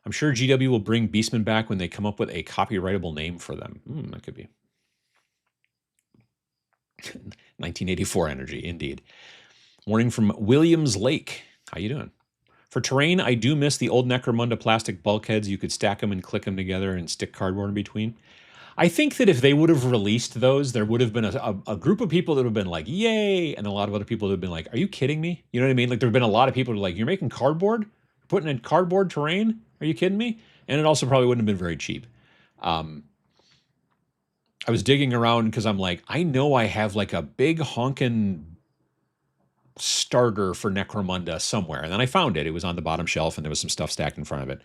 I'm sure GW will bring Beastmen back when they come up with a copyrightable name for them. That could be. 1984 energy, indeed. Warning from Williams Lake. How you doing? For terrain, I do miss the old Necromunda plastic bulkheads. You could stack them and click them together and stick cardboard in between. I think that if they would have released those, there would have been a group of people that would have been like, yay, and a lot of other people that would have been like, are you kidding me? You know what I mean? Like there have been a lot of people who are like, you're making cardboard? You're putting in cardboard terrain? Are you kidding me? And it also probably wouldn't have been very cheap. I was digging around because I'm like, I know I have like a big honkin' starter for Necromunda somewhere. And then I found it. It was on the bottom shelf and there was some stuff stacked in front of it.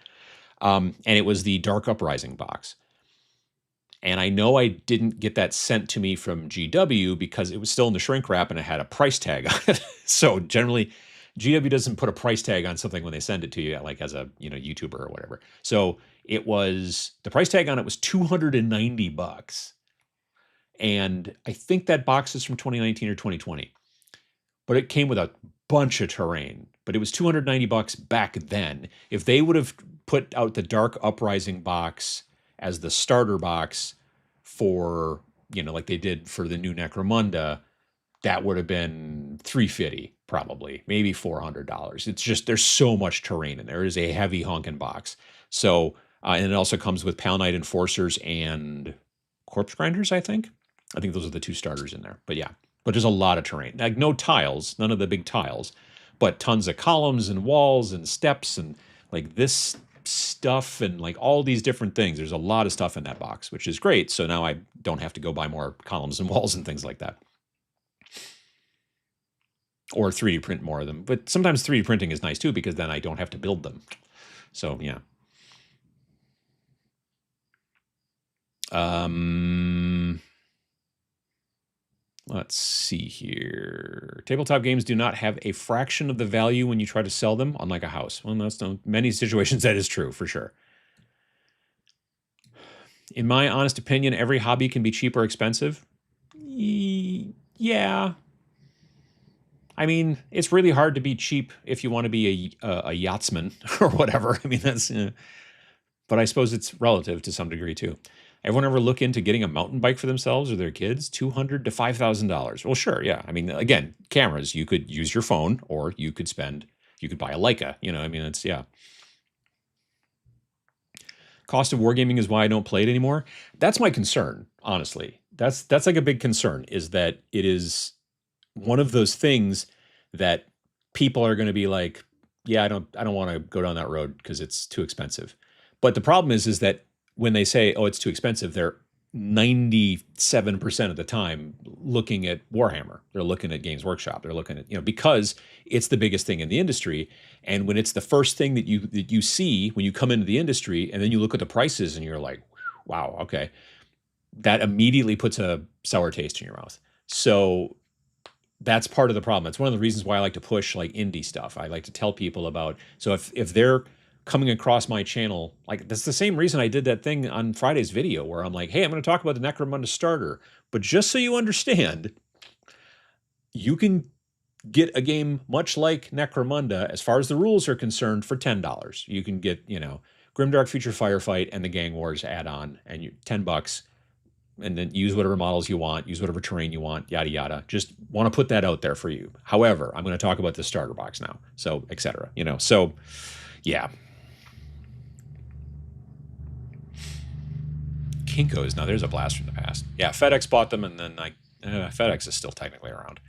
And it was the Dark Uprising box. And I know I didn't get that sent to me from GW because it was still in the shrink wrap and it had a price tag on it. So generally, GW doesn't put a price tag on something when they send it to you, like as a YouTuber or whatever. So it was, the price tag on it was $290. And I think that box is from 2019 or 2020. But it came with a bunch of terrain. But it was $290 back then. If they would have put out the Dark Uprising box as the starter box for, like they did for the new Necromunda, that would have been $350 probably, maybe $400. It's just, there's so much terrain in there. It is a heavy honkin' box. So, and it also comes with Pal Knight Enforcers and Corpse Grinders, I think. I think those are the two starters in there. But yeah, but there's a lot of terrain. Like no tiles, none of the big tiles, but tons of columns and walls and steps and like this stuff and like all these different things. There's a lot of stuff in that box, which is great. So now I don't have to go buy more columns and walls and things like that. Or 3D print more of them. But sometimes 3D printing is nice too, because then I don't have to build them. So yeah. Let's see here. Tabletop games do not have a fraction of the value when you try to sell them, unlike a house. Well, that's no, many situations that is true, for sure. In my honest opinion, every hobby can be cheap or expensive. Yeah. I mean, it's really hard to be cheap if you want to be a yachtsman or whatever. I mean, that's... but I suppose it's relative to some degree, too. Everyone ever look into getting a mountain bike for themselves or their kids? $200 to $5,000. Well, sure, yeah. I mean, again, cameras. You could use your phone, or you could buy a Leica. I mean, it's, yeah. Cost of wargaming is why I don't play it anymore. That's my concern, honestly. That's like a big concern, is that it is one of those things that people are going to be like, yeah, I don't want to go down that road because it's too expensive. But the problem is that when they say, oh, it's too expensive, they're 97% of the time looking at Warhammer. They're looking at Games Workshop. They're looking at, because it's the biggest thing in the industry. And when it's the first thing that you see when you come into the industry, and then you look at the prices and you're like, wow, okay, that immediately puts a sour taste in your mouth. So that's part of the problem. It's one of the reasons why I like to push like indie stuff. I like to tell people about, so if they're coming across my channel, like that's the same reason I did that thing on Friday's video where I'm like, hey, I'm going to talk about the Necromunda starter, but just so you understand, you can get a game much like Necromunda, as far as the rules are concerned, for $10. You can get, Grimdark Future Firefight and the Gang Wars add-on, and $10. and then use whatever models you want, use whatever terrain you want, yada yada. Just want to put that out there for you. However, I'm going to talk about the starter box now, so etc. So yeah. Kinko's, now there's a blast from the past. Yeah, FedEx bought them, and then FedEx is still technically around.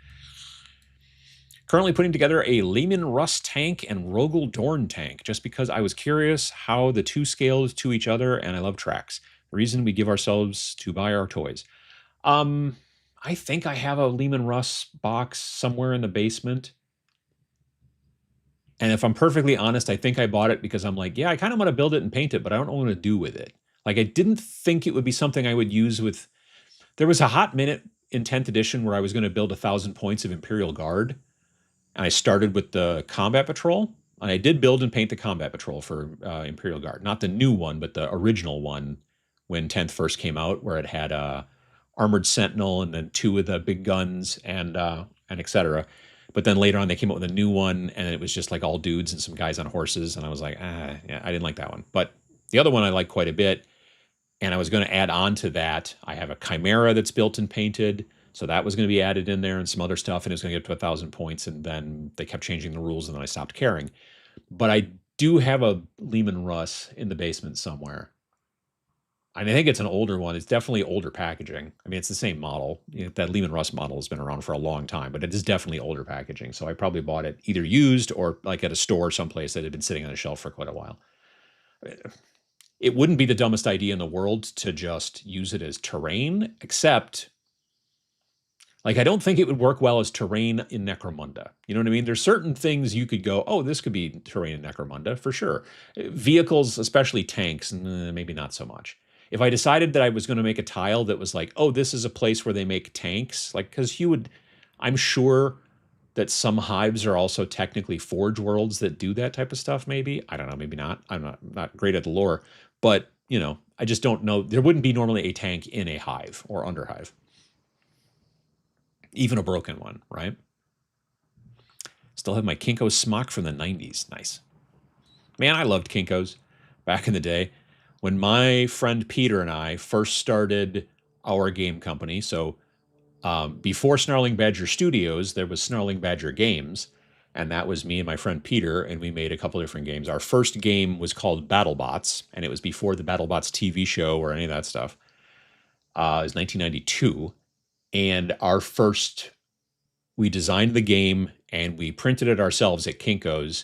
Currently putting together a Lehman Russ tank and Rogel Dorn tank, just because I was curious how the two scaled to each other, and I love tracks. The reason we give ourselves to buy our toys. I think I have a Lehman Russ box somewhere in the basement. And if I'm perfectly honest, I think I bought it because I'm like, yeah, I kind of want to build it and paint it, but I don't know what to do with it. Like, I didn't think it would be something I would use with. There was a hot minute in 10th edition where I was going to build 1,000 points of Imperial Guard. And I started with the Combat Patrol. And I did build and paint the Combat Patrol for Imperial Guard. Not the new one, but the original one when 10th first came out, where it had a Armored Sentinel and then 2 of the big guns and etc. But then later on they came out with a new one, and it was just like all dudes and some guys on horses. And I was like, yeah, I didn't like that one. But the other one I like quite a bit. And I was going to add on to that. I have a Chimera that's built and painted. So that was going to be added in there and some other stuff. And it was going to get to 1,000 points. And then they kept changing the rules, and then I stopped caring. But I do have a Lehman Russ in the basement somewhere. I think it's an older one. It's definitely older packaging. I mean, it's the same model. That Lehman Russ model has been around for a long time, but it is definitely older packaging. So I probably bought it either used or like at a store someplace that had been sitting on a shelf for quite a while. It wouldn't be the dumbest idea in the world to just use it as terrain, except, like, I don't think it would work well as terrain in Necromunda. You know what I mean? There's certain things you could go, oh, this could be terrain in Necromunda for sure. Vehicles, especially tanks, maybe not so much. If I decided that I was going to make a tile that was like, oh, this is a place where they make tanks, like, because I'm sure that some hives are also technically Forge worlds that do that type of stuff, maybe. I don't know, maybe not. I'm not great at the lore. But, I just don't know. There wouldn't be normally a tank in a hive or underhive. Even a broken one, right? Still have my Kinko smock from the 90s. Nice. Man, I loved Kinkos back in the day. When my friend Peter and I first started our game company, so before Snarling Badger Studios, there was Snarling Badger Games, and that was me and my friend Peter, and we made a couple different games. Our first game was called BattleBots, and it was before the BattleBots TV show or any of that stuff. It was 1992, and we designed the game, and we printed it ourselves at Kinko's,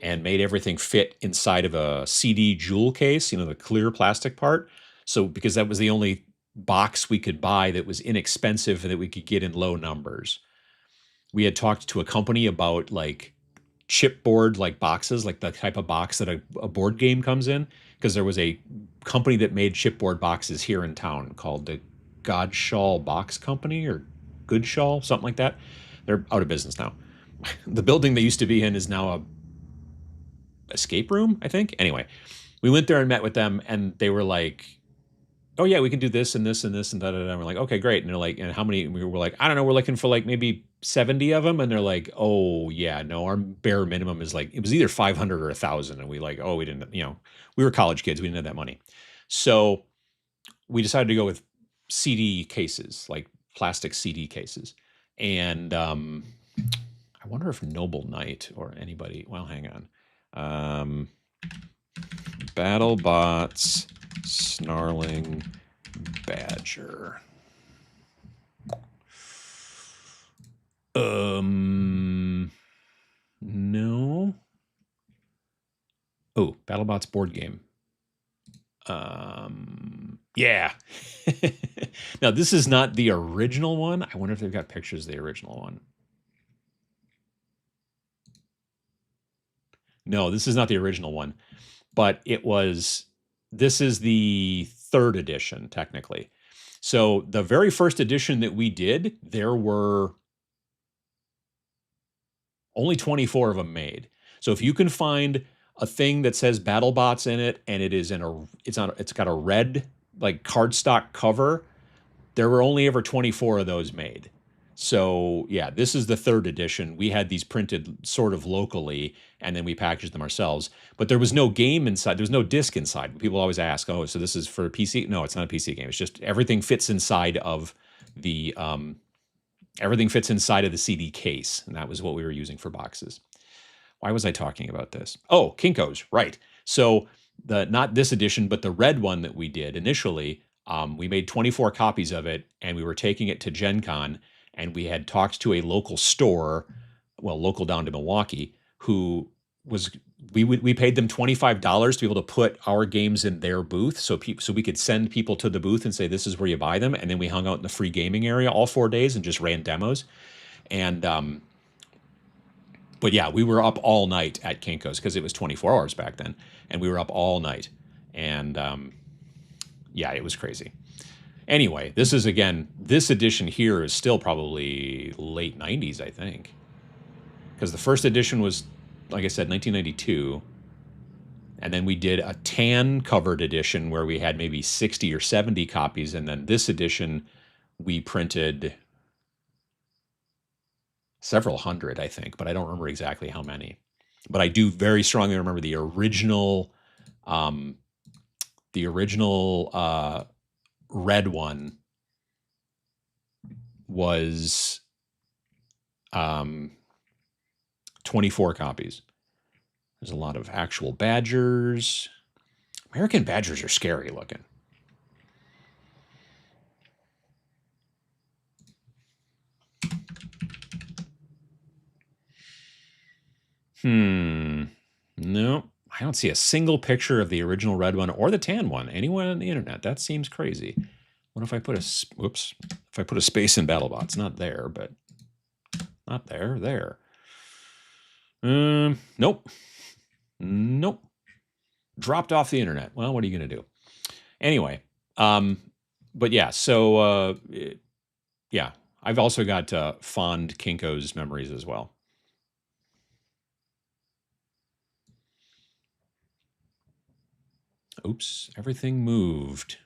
and made everything fit inside of a CD jewel case, the clear plastic part. So because that was the only box we could buy that was inexpensive and that we could get in low numbers. We had talked to a company about like chipboard like boxes, like the type of box that a board game comes in, because there was a company that made chipboard boxes here in town called the Godshall Box Company or Goodshall, something like that. They're out of business now. The building they used to be in is now a escape room, I think. Anyway, we went there and met with them, and they were like, oh yeah, we can do this and this and this and da da da. And we're like, okay, great. And they're like, and how many? And we were like, I don't know, we're looking for like maybe 70 of them. And they're like, oh yeah, no, our bare minimum is like, it was either 500 or 1,000. And we like, oh, we didn't, we were college kids, we didn't have that money. So we decided to go with CD cases, like plastic CD cases. And I wonder if Noble Knight or anybody, well, hang on. BattleBots Snarling Badger. No. Oh, BattleBots board game. Yeah. Now, this is not the original one. I wonder if they've got pictures of the original one. No, this is not the original one, but this is the 3rd edition, technically. So the very first edition that we did, there were only 24 of them made. So if you can find a thing that says BattleBots in it, and it's got a red like cardstock cover, there were only ever 24 of those made. So yeah, this is the third edition. We had these printed sort of locally, and then we packaged them ourselves. But there was no game inside. There was no disc inside. People always ask, "Oh, so this is for a PC?" No, it's not a PC game. It's just everything fits inside of the everything fits inside of the CD case, and that was what we were using for boxes. Why was I talking about this? Oh, Kinko's, right. So the not this edition, but the red one that we did initially, we made 24 copies of it, and we were taking it to Gen Con, and we had talked to a local store, well, local down to Milwaukee, who was we paid them $25 to be able to put our games in their booth, so we could send people to the booth and say this is where you buy them, and then we hung out in the free gaming area all 4 days and just ran demos, and but yeah, we were up all night at Kinko's because it was 24 hours back then, and we were up all night, and yeah, it was crazy. Anyway, this edition here is still probably late 90s, I think, because the first edition was, like I said, 1992, and then we did a tan covered edition where we had maybe 60 or 70 copies, and then this edition we printed several hundred, I think, but I don't remember exactly how many. But I do very strongly remember the original red one was 24 copies. There's a lot of actual badgers. American badgers are scary looking. No, I don't see a single picture of the original red one or the tan one anywhere on the internet. That seems crazy. What if I put if I put a space in BattleBot? It's not there, but not there. There. Nope. Nope. Dropped off the internet. Well, what are you gonna do? Anyway, but yeah. So yeah, I've also got fond Kinko's memories as well. Oops, everything moved.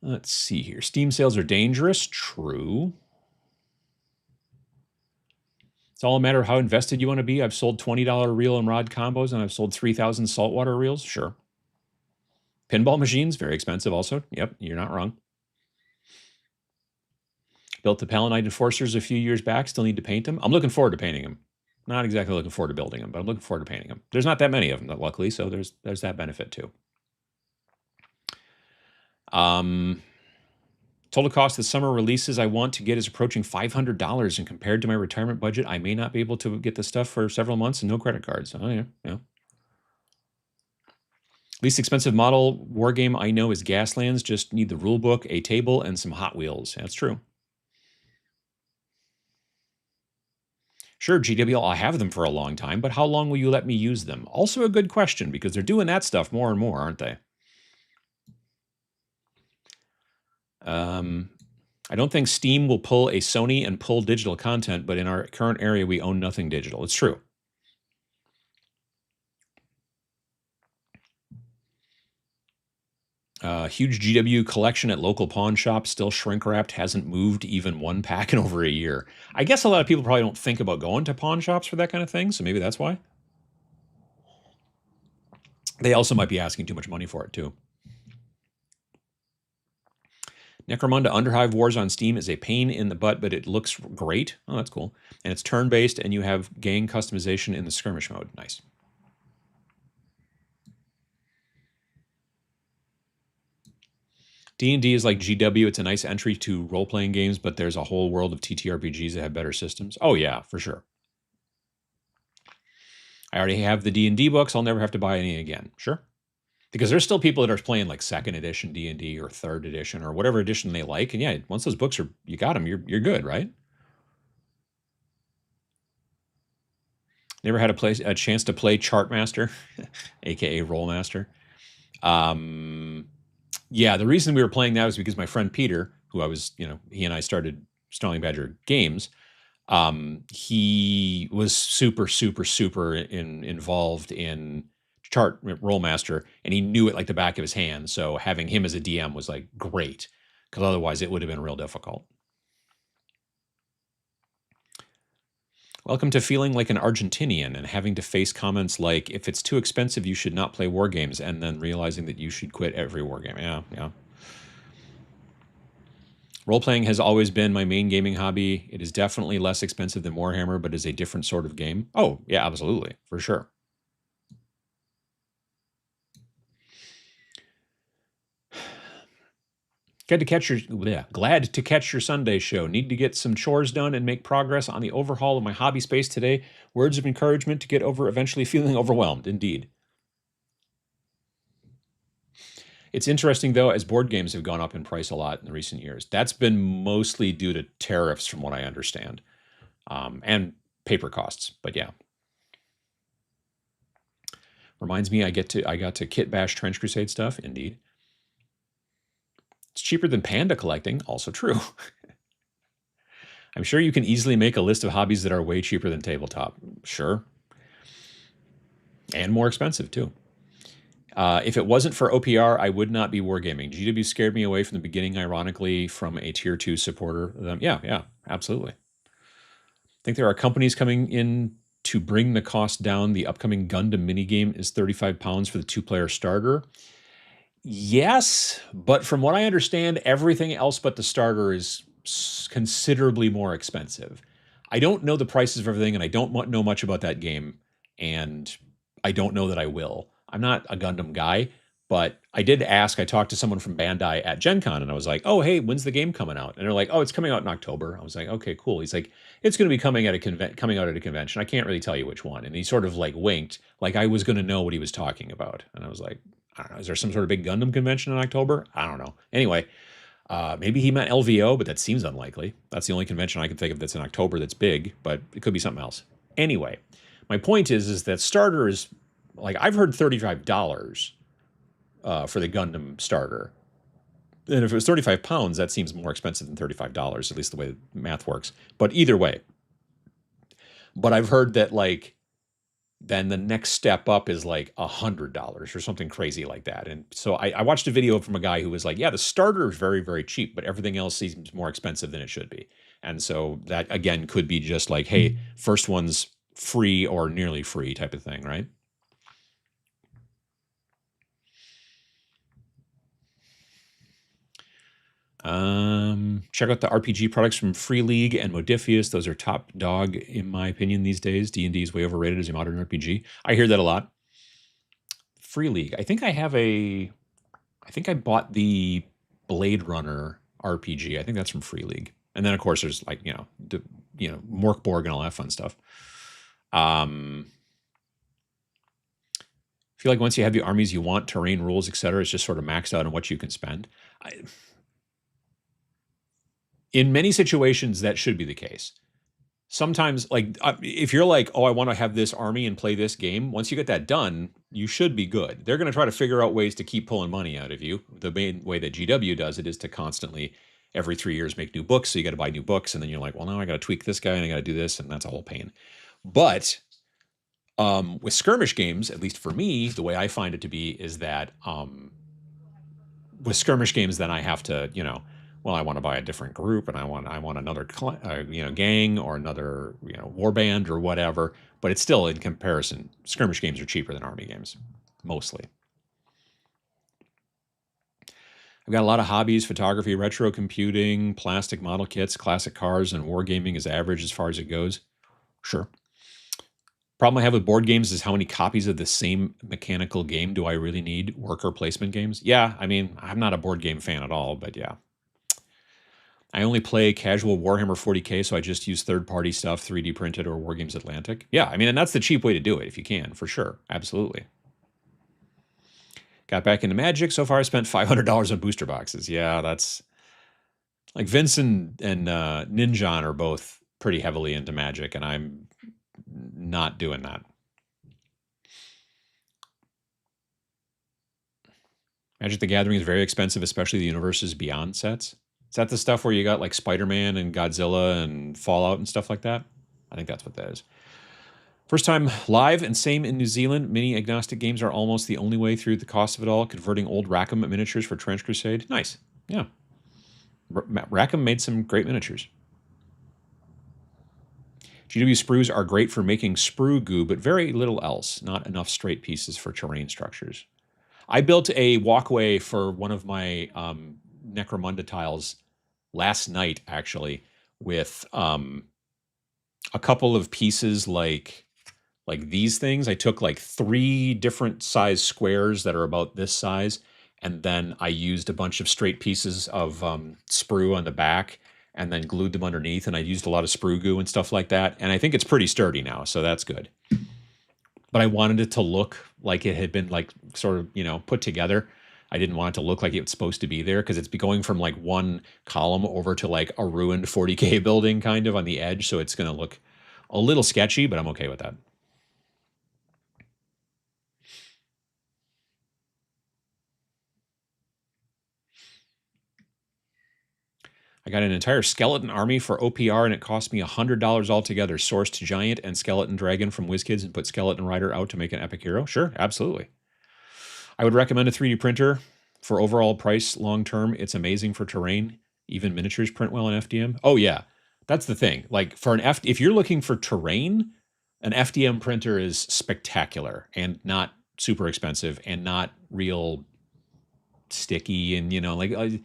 Let's see here. Steam sales are dangerous. True. It's all a matter of how invested you want to be. I've sold $20 reel and rod combos, and I've sold 3,000 saltwater reels. Sure. Pinball machines, very expensive also. Yep, you're not wrong. Built the Palanite Enforcers a few years back. Still need to paint them. I'm looking forward to painting them. Not exactly looking forward to building them, but I'm looking forward to painting them. There's not that many of them, luckily, so there's that benefit too. Total cost of the summer releases I want to get is approaching $500, and compared to my retirement budget, I may not be able to get the stuff for several months and no credit cards. Oh yeah, yeah. Least expensive model war game I know is Gaslands. Just need the rule book, a table, and some Hot Wheels. That's true. Sure, GWL, I'll have them for a long time, but how long will you let me use them? Also a good question, because they're doing that stuff more and more, aren't they? I don't think Steam will pull a Sony and pull digital content, but in our current area, we own nothing digital. It's true. Huge GW collection at local pawn shops, still shrink wrapped, hasn't moved even one pack in over a year. I guess a lot of people probably don't think about going to pawn shops for that kind of thing, so maybe that's why. They also might be asking too much money for it, too. Necromunda Underhive Wars on Steam is a pain in the butt, but it looks great. Oh, that's cool. And it's turn-based, and you have gang customization in the skirmish mode. Nice. D&D is like GW. It's a nice entry to role-playing games, but there's a whole world of TTRPGs that have better systems. Oh, yeah, for sure. I already have the D&D books. I'll never have to buy any again. Sure. Because there's still people that are playing like 2nd edition D&D or 3rd edition or whatever edition they like. And yeah, once those books are, you got them, you're good, right? Never had a chance to play Chartmaster, aka Rollmaster. Yeah, the reason we were playing that was because my friend Peter, who I was, he and I started Snarling Badger Games. He was super, super, super involved in chart roll master, and he knew it like the back of his hand. So having him as a DM was like great, because otherwise it would have been real difficult. Welcome to feeling like an Argentinian and having to face comments like, if it's too expensive, you should not play war games, and then realizing that you should quit every war game. Yeah, yeah. Role-playing has always been my main gaming hobby. It is definitely less expensive than Warhammer, but is a different sort of game. Oh, yeah, absolutely, for sure. Glad to catch your Sunday show. Need to get some chores done and make progress on the overhaul of my hobby space today. Words of encouragement to get over eventually feeling overwhelmed. Indeed. It's interesting, though, as board games have gone up in price a lot in the recent years. That's been mostly due to tariffs, from what I understand, and paper costs. But yeah, reminds me, I got to kit bash Trench Crusade stuff. Indeed, it's cheaper than Panda collecting. Also true. I'm sure you can easily make a list of hobbies that are way cheaper than tabletop. Sure, and more expensive too. If it wasn't for OPR, I would not be wargaming. GW scared me away from the beginning, ironically, from a tier 2 supporter. Yeah, absolutely. I think there are companies coming in to bring the cost down. The upcoming Gundam minigame is £35 for the 2-player starter. Yes, but from what I understand, everything else but the starter is considerably more expensive. I don't know the prices of everything, and I don't know much about that game, and I don't know that I will. I'm not a Gundam guy, but I did ask. I talked to someone from Bandai at Gen Con, and I was like, oh, hey, when's the game coming out? And they're like, oh, it's coming out in October. I was like, okay, cool. He's like, it's going to be coming out at a convention. I can't really tell you which one. And he sort of like winked, like I was going to know what he was talking about. And I was like, I don't know, is there some sort of big Gundam convention in October? I don't know. Anyway, maybe he meant LVO, but that seems unlikely. That's the only convention I can think of that's in October that's big, but it could be something else. Anyway, my point is that starter is, like, I've heard $35 for the Gundam starter. And if it was £35, that seems more expensive than $35, at least the way the math works. But either way. But I've heard that, like, then the next step up is like $100 or something crazy like that. And so I watched a video from a guy who was like, yeah, the starter is very, very cheap, but everything else seems more expensive than it should be. And so that, again, could be just like, hey, first one's free or nearly free type of thing, right? Check out the RPG products from Free League and Modifius. Those are top dog, in my opinion, these days. D&D is way overrated as a modern RPG. I hear that a lot. Free League. I think I bought the Blade Runner RPG. I think that's from Free League. And then, of course, there's like, Morkborg and all that fun stuff. I feel like once you have the armies you want, terrain rules, etc., it's just sort of maxed out on what you can spend. In many situations, that should be the case. Sometimes, like, if you're like, oh, I want to have this army and play this game, once you get that done, you should be good. They're going to try to figure out ways to keep pulling money out of you. The main way that GW does it is to constantly, every 3 years, make new books. So you got to buy new books, and then you're like, well, now I got to tweak this guy, and I got to do this, and that's a whole pain. But with skirmish games, at least for me, the way I find it to be is that with skirmish games, then I have to, well, I want to buy a different group, and I want another gang or another warband or whatever. But it's still, in comparison, skirmish games are cheaper than army games, mostly. I've got a lot of hobbies: photography, retro computing, plastic model kits, classic cars, and wargaming is average as far as it goes. Sure. Problem I have with board games is how many copies of the same mechanical game do I really need? Worker placement games? Yeah, I mean, I'm not a board game fan at all, but yeah. I only play casual Warhammer 40K, so I just use third-party stuff, 3D printed or Wargames Atlantic. Yeah, I mean, and that's the cheap way to do it if you can, for sure. Absolutely. Got back into Magic. So far, I spent $500 on booster boxes. Yeah, that's... Like, Vince and Ninjan are both pretty heavily into Magic, and I'm not doing that. Magic the Gathering is very expensive, especially the Universes Beyond sets. Is that the stuff where you got like Spider-Man and Godzilla and Fallout and stuff like that? I think that's what that is. First time live and same in New Zealand. Mini agnostic games are almost the only way through the cost of it all. Converting old Rackham miniatures for Trench Crusade. Nice. Yeah. Rackham made some great miniatures. GW sprues are great for making sprue goo, but very little else. Not enough straight pieces for terrain structures. I built a walkway for one of my Necromunda tiles last night, actually, with a couple of pieces like these things. I took like 3 different size squares that are about this size, and then I used a bunch of straight pieces of sprue on the back and then glued them underneath, and I used a lot of sprue goo and stuff like that, and I think it's pretty sturdy now, so that's good. But I wanted it to look like it had been like sort of, put together. I didn't want it to look like it's supposed to be there because it's going from like one column over to like a ruined 40K building kind of on the edge, so it's going to look a little sketchy, but I'm okay with that. I got an entire skeleton army for OPR, and it cost me $100 altogether. Sourced giant and skeleton dragon from WizKids and put skeleton rider out to make an epic hero. Sure, absolutely. I would recommend a 3D printer for overall price long term. It's amazing for terrain. Even miniatures print well in FDM. Oh yeah, that's the thing. Like for if you're looking for terrain, an FDM printer is spectacular and not super expensive and not real sticky and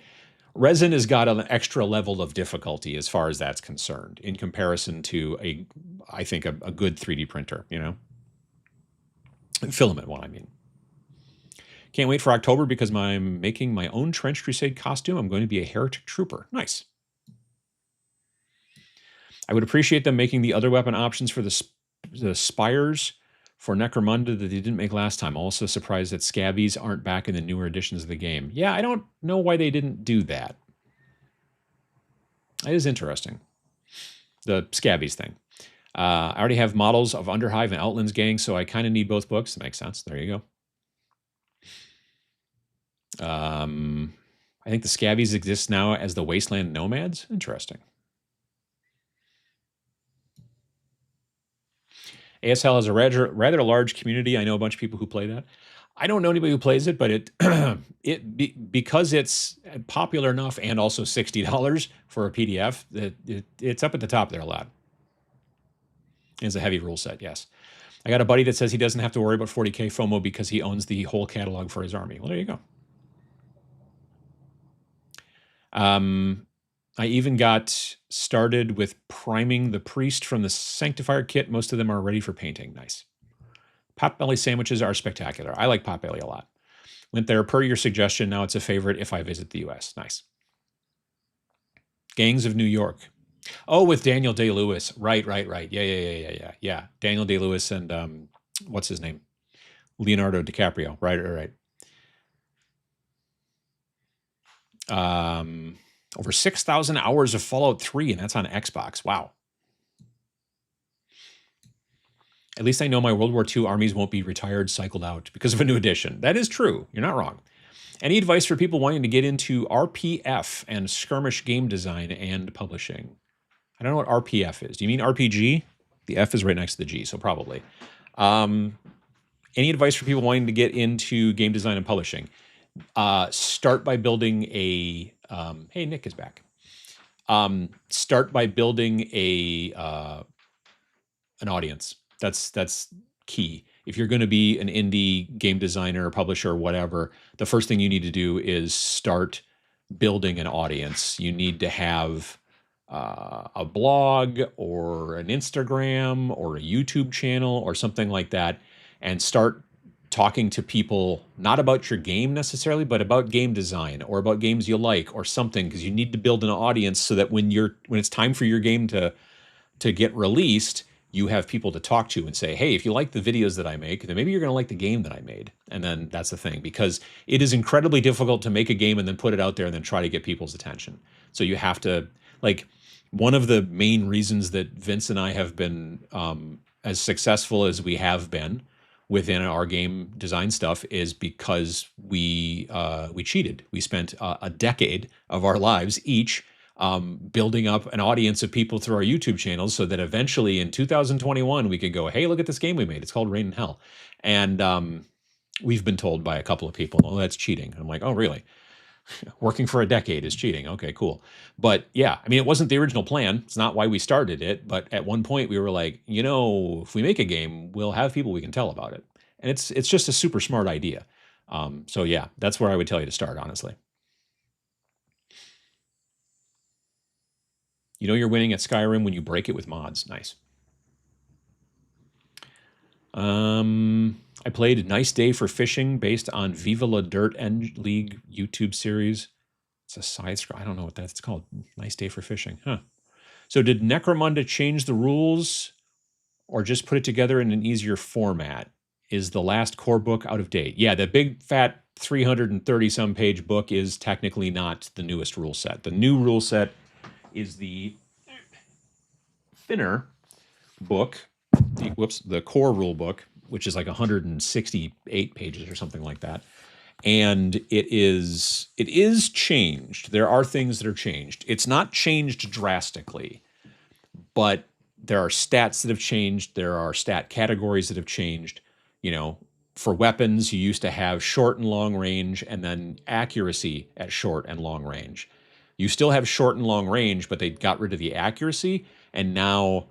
resin has got an extra level of difficulty as far as that's concerned in comparison to I think a good 3D printer, filament one, I mean. Can't wait for October because I'm making my own Trench Crusade costume. I'm going to be a heretic trooper. Nice. I would appreciate them making the other weapon options for the spires for Necromunda that they didn't make last time. Also surprised that scabbies aren't back in the newer editions of the game. Yeah, I don't know why they didn't do that. It is interesting. The scabbies thing. I already have models of Underhive and Outlands Gang, so I kind of need both books. That makes sense. There you go. I think the scabbies exist now as the Wasteland Nomads. Interesting. ASL has a rather large community. I know a bunch of people who play that. I don't know anybody who plays it, but because it's popular enough and also $60 for a PDF, it's up at the top there a lot. It's a heavy rule set, yes. I got a buddy that says he doesn't have to worry about 40K FOMO because he owns the whole catalog for his army. Well, there you go. I even got started with priming the priest from the Sanctifier kit. Most of them are ready for painting. Nice. Potbelly sandwiches are spectacular. I like Potbelly a lot. Went there per your suggestion. Now it's a favorite if I visit the US. Nice. Gangs of New York. Oh, with Daniel Day-Lewis. Right. Yeah. Daniel Day-Lewis and what's his name? Leonardo DiCaprio. Right. Over 6,000 hours of Fallout 3, and that's on Xbox. Wow. At least I know my World War II armies won't be retired, cycled out because of a new edition. That is true. You're not wrong. Any advice for people wanting to get into RPF and skirmish game design and publishing? I don't know what RPF is. Do you mean RPG? The F is right next to the G, so probably. Any advice for people wanting to get into game design and publishing? Start by building a... hey, Nick is back. Start by building an audience. That's key. If you're going to be an indie game designer, publisher, or whatever, the first thing you need to do is start building an audience. You need to have a blog or an Instagram or a YouTube channel or something like that, and start talking to people, not about your game necessarily, but about game design or about games you like or something, because you need to build an audience so that when it's time for your game to get released, you have people to talk to and say, hey, if you like the videos that I make, then maybe you're going to like the game that I made. And then that's the thing, because it is incredibly difficult to make a game and then put it out there and then try to get people's attention. So you have to, like, one of the main reasons that Vince and I have been as successful as we have been within our game design stuff is because we cheated. We spent a decade of our lives each building up an audience of people through our YouTube channels so that eventually in 2021 we could go, hey, look at this game we made. It's called Rain in Hell. And we've been told by a couple of people, oh, that's cheating. I'm like, oh, really? Working for a decade is cheating. Okay, cool. But yeah, I mean, it wasn't the original plan. It's not why we started it. But at one point we were like, if we make a game, we'll have people we can tell about it. And it's just a super smart idea. So yeah, that's where I would tell you to start, honestly. You're winning at Skyrim when you break it with mods. Nice. I played Nice Day for Fishing based on Viva La Dirt End League YouTube series. It's a side scroll. I don't know what that's called. Nice Day for Fishing. Huh. So did Necromunda change the rules or just put it together in an easier format? Is the last core book out of date? Yeah, the big fat 330 some page book is technically not the newest rule set. The new rule set is the thinner book, the core rule book, which is like 168 pages or something like that. And it is changed. There are things that are changed. It's not changed drastically, but there are stats that have changed. There are stat categories that have changed. For weapons, you used to have short and long range and then accuracy at short and long range. You still have short and long range, but they got rid of the accuracy. And now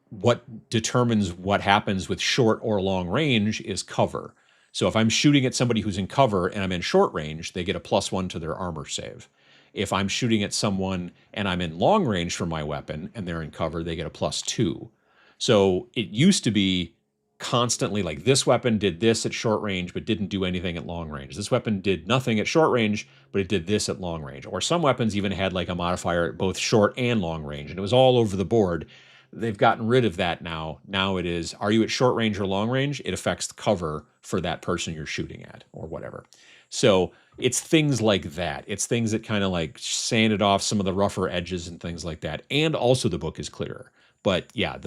what determines what happens with short or long range is cover. So if I'm shooting at somebody who's in cover and I'm in short range, they get a +1 to their armor save. If I'm shooting at someone and I'm in long range for my weapon and they're in cover, they get a +2. So it used to be constantly like this weapon did this at short range but didn't do anything at long range. This weapon did nothing at short range, but it did this at long range. Or some weapons even had like a modifier at both short and long range, and it was all over the board. They've gotten rid of that now. Now it is, are you at short range or long range? It affects the cover for that person you're shooting at or whatever. So it's things like that. It's things that kind of like sanded off some of the rougher edges and things like that. And also the book is clearer. But yeah,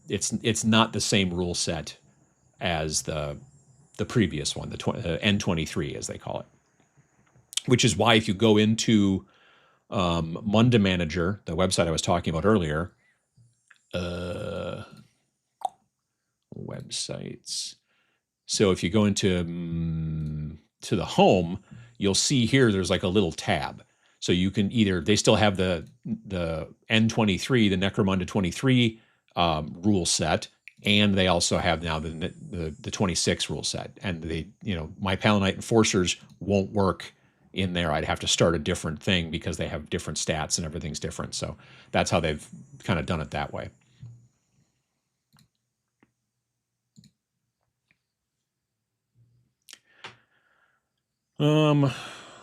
it's not the same rule set as the previous one, the N23 as they call it. Which is why if you go into Munda Manager, the website I was talking about earlier, websites. So if you go into to the home, you'll see here there's like a little tab. So you can either, they still have the N23, the Necromunda 23 rule set, and they also have now the 26 rule set. And they, my Palanite Enforcers won't work in there. I'd have to start a different thing because they have different stats and everything's different. So that's how they've kind of done it that way.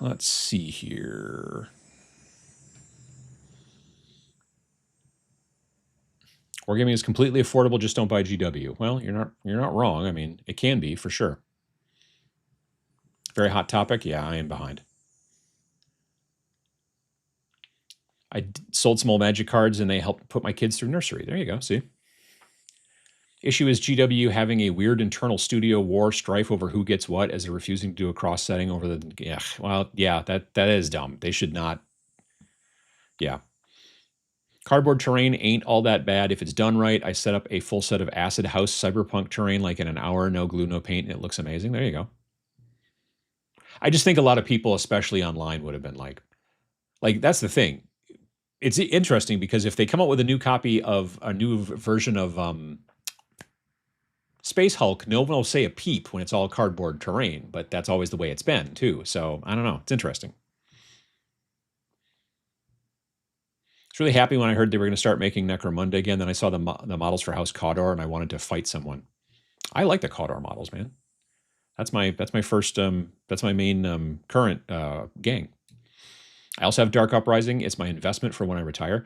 Let's see here. Wargaming is completely affordable, just don't buy GW. Well, you're not wrong. I mean, it can be for sure. Very hot topic. Yeah, I am behind. I sold some old Magic cards and they helped put my kids through nursery. There you go. See? Issue is GW having a weird internal studio war strife over who gets what as they're refusing to do a cross setting over the. Yeah, well, yeah, that is dumb. They should not. Yeah. Cardboard terrain ain't all that bad if it's done right. I set up a full set of Acid House cyberpunk terrain like in an hour, no glue, no paint, and it looks amazing. There you go. I just think a lot of people, especially online, would have been like that's the thing. It's interesting because if they come out with a new copy of a new version of Space Hulk, no one will say a peep when it's all cardboard terrain, but that's always the way it's been too. So I don't know. It's interesting. I was really happy when I heard they were going to start making Necromunda again. Then I saw the models for House Caudor, and I wanted to fight someone. I like the Caudor models, man. That's my first. That's my main current gang. I also have Dark Uprising. It's my investment for when I retire.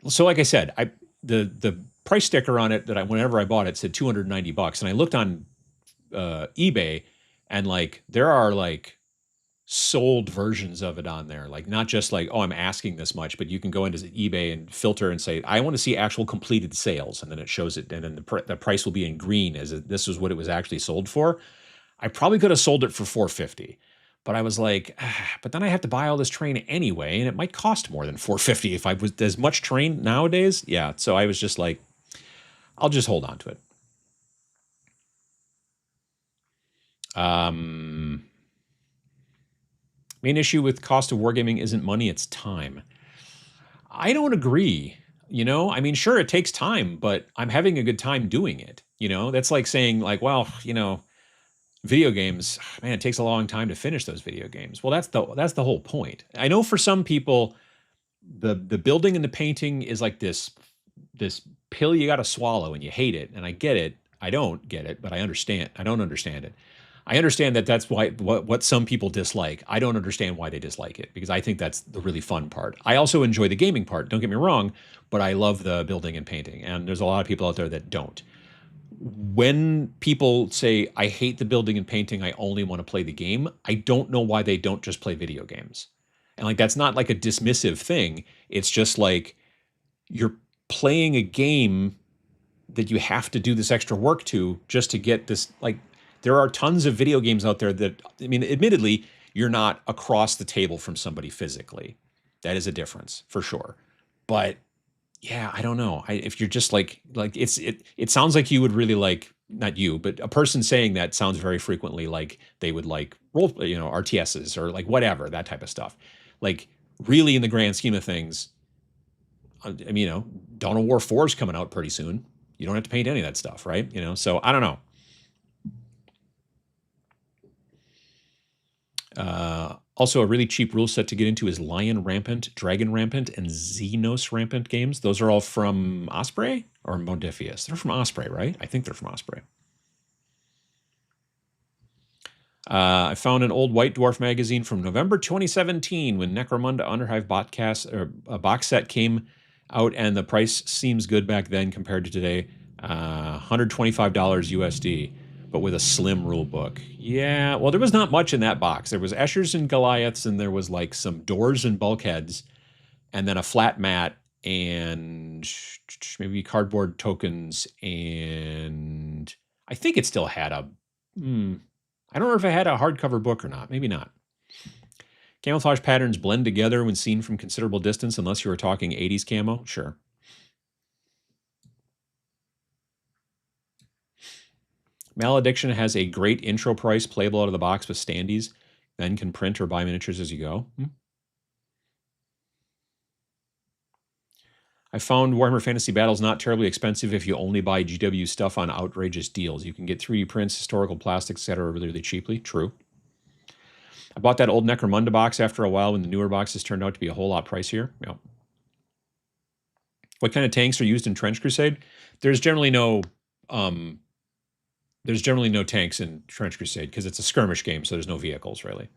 So, like I said, the price sticker on it that whenever I bought it said $290, and I looked on eBay, and like there are like sold versions of it on there, like not just like, oh, I'm asking this much, but you can go into eBay and filter and say, I want to see actual completed sales, and then it shows it, and then the price will be in green as this is what it was actually sold for. I probably could have sold it for $450, But I was like, but then I have to buy all this terrain anyway, and it might cost more than 450 if I was as much terrain nowadays. Yeah, so I was just like, I'll just hold on to it. Main issue with cost of wargaming isn't money, it's time. I don't agree. You know, I mean, sure, it takes time, but I'm having a good time doing it. You know, that's like saying, like, well, you know, video games, man, it takes a long time to finish those video games. Well, that's the whole point. I know for some people, the building and the painting is like this pill you got to swallow, and you hate it. And I get it. I don't get it, but I understand. I don't understand it. I understand that that's why what some people dislike. I don't understand why they dislike it, because I think that's the really fun part. I also enjoy the gaming part, don't get me wrong, but I love the building and painting. And there's a lot of people out there that don't. When people say, I hate the building and painting, I only want to play the game, I don't know why they don't just play video games. And like, that's not like a dismissive thing. It's just like, you're playing a game that you have to do this extra work to just to get this. Like, there are tons of video games out there that, I mean, admittedly, you're not across the table from somebody physically. That is a difference for sure. But yeah, I don't know. If you're just like it sounds like you would really like, not you, but a person saying that sounds very frequently like they would like roll, you know, RTSs or like whatever, that type of stuff. Like, really, in the grand scheme of things, I mean, you know, Dawn of War 4 is coming out pretty soon. You don't have to paint any of that stuff, right? You know, so I don't know. Also, a really cheap rule set to get into is Lion Rampant, Dragon Rampant, and Xenos Rampant games. Those are all from Osprey or Modifius. They're from Osprey, right? I think they're from Osprey. I found an old White Dwarf magazine from November 2017 when Necromunda Underhive box set came out, and the price seems good back then compared to today. $125 USD, but with a slim rule book. Yeah, well, there was not much in that box. There was Eschers and Goliaths, and there was like some doors and bulkheads, and then a flat mat, and maybe cardboard tokens, and I think it still had a. I don't know if it had a hardcover book or not. Maybe not. Camouflage patterns blend together when seen from considerable distance, unless you were talking 80s camo. Sure. Malediction has a great intro price, playable out of the box with standees, then can print or buy miniatures as you go. I found Warhammer Fantasy Battles not terribly expensive if you only buy GW stuff on outrageous deals. You can get 3D prints, historical plastics, etc. really, really cheaply. True. I bought that old Necromunda box after a while when the newer boxes turned out to be a whole lot pricier. Yeah. What kind of tanks are used in Trench Crusade? There's generally no tanks in Trench Crusade because it's a skirmish game, so there's no vehicles really.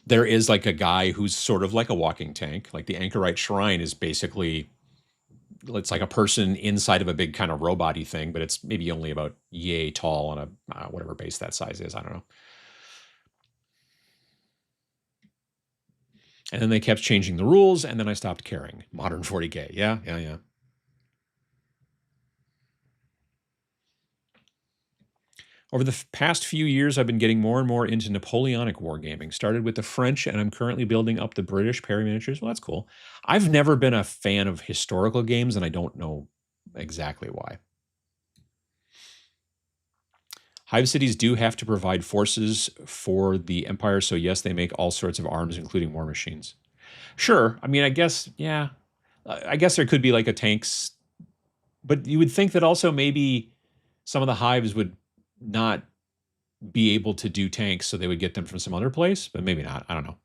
There is like a guy who's sort of like a walking tank. Like the Anchorite Shrine is basically, it's like a person inside of a big kind of robot-y thing, but it's maybe only about yay tall on a whatever base that size is. I don't know. And then they kept changing the rules, and then I stopped caring. Modern 40K. Yeah. Over the past few years, I've been getting more and more into Napoleonic wargaming. Started with the French, and I'm currently building up the British Perry miniatures. Well, that's cool. I've never been a fan of historical games, and I don't know exactly why. Hive cities do have to provide forces for the Empire, so yes, they make all sorts of arms, including war machines. Sure. I mean, I guess, yeah. I guess there could be like a tanks, but you would think that also maybe some of the hives would not be able to do tanks, so they would get them from some other place, but maybe not. I don't know.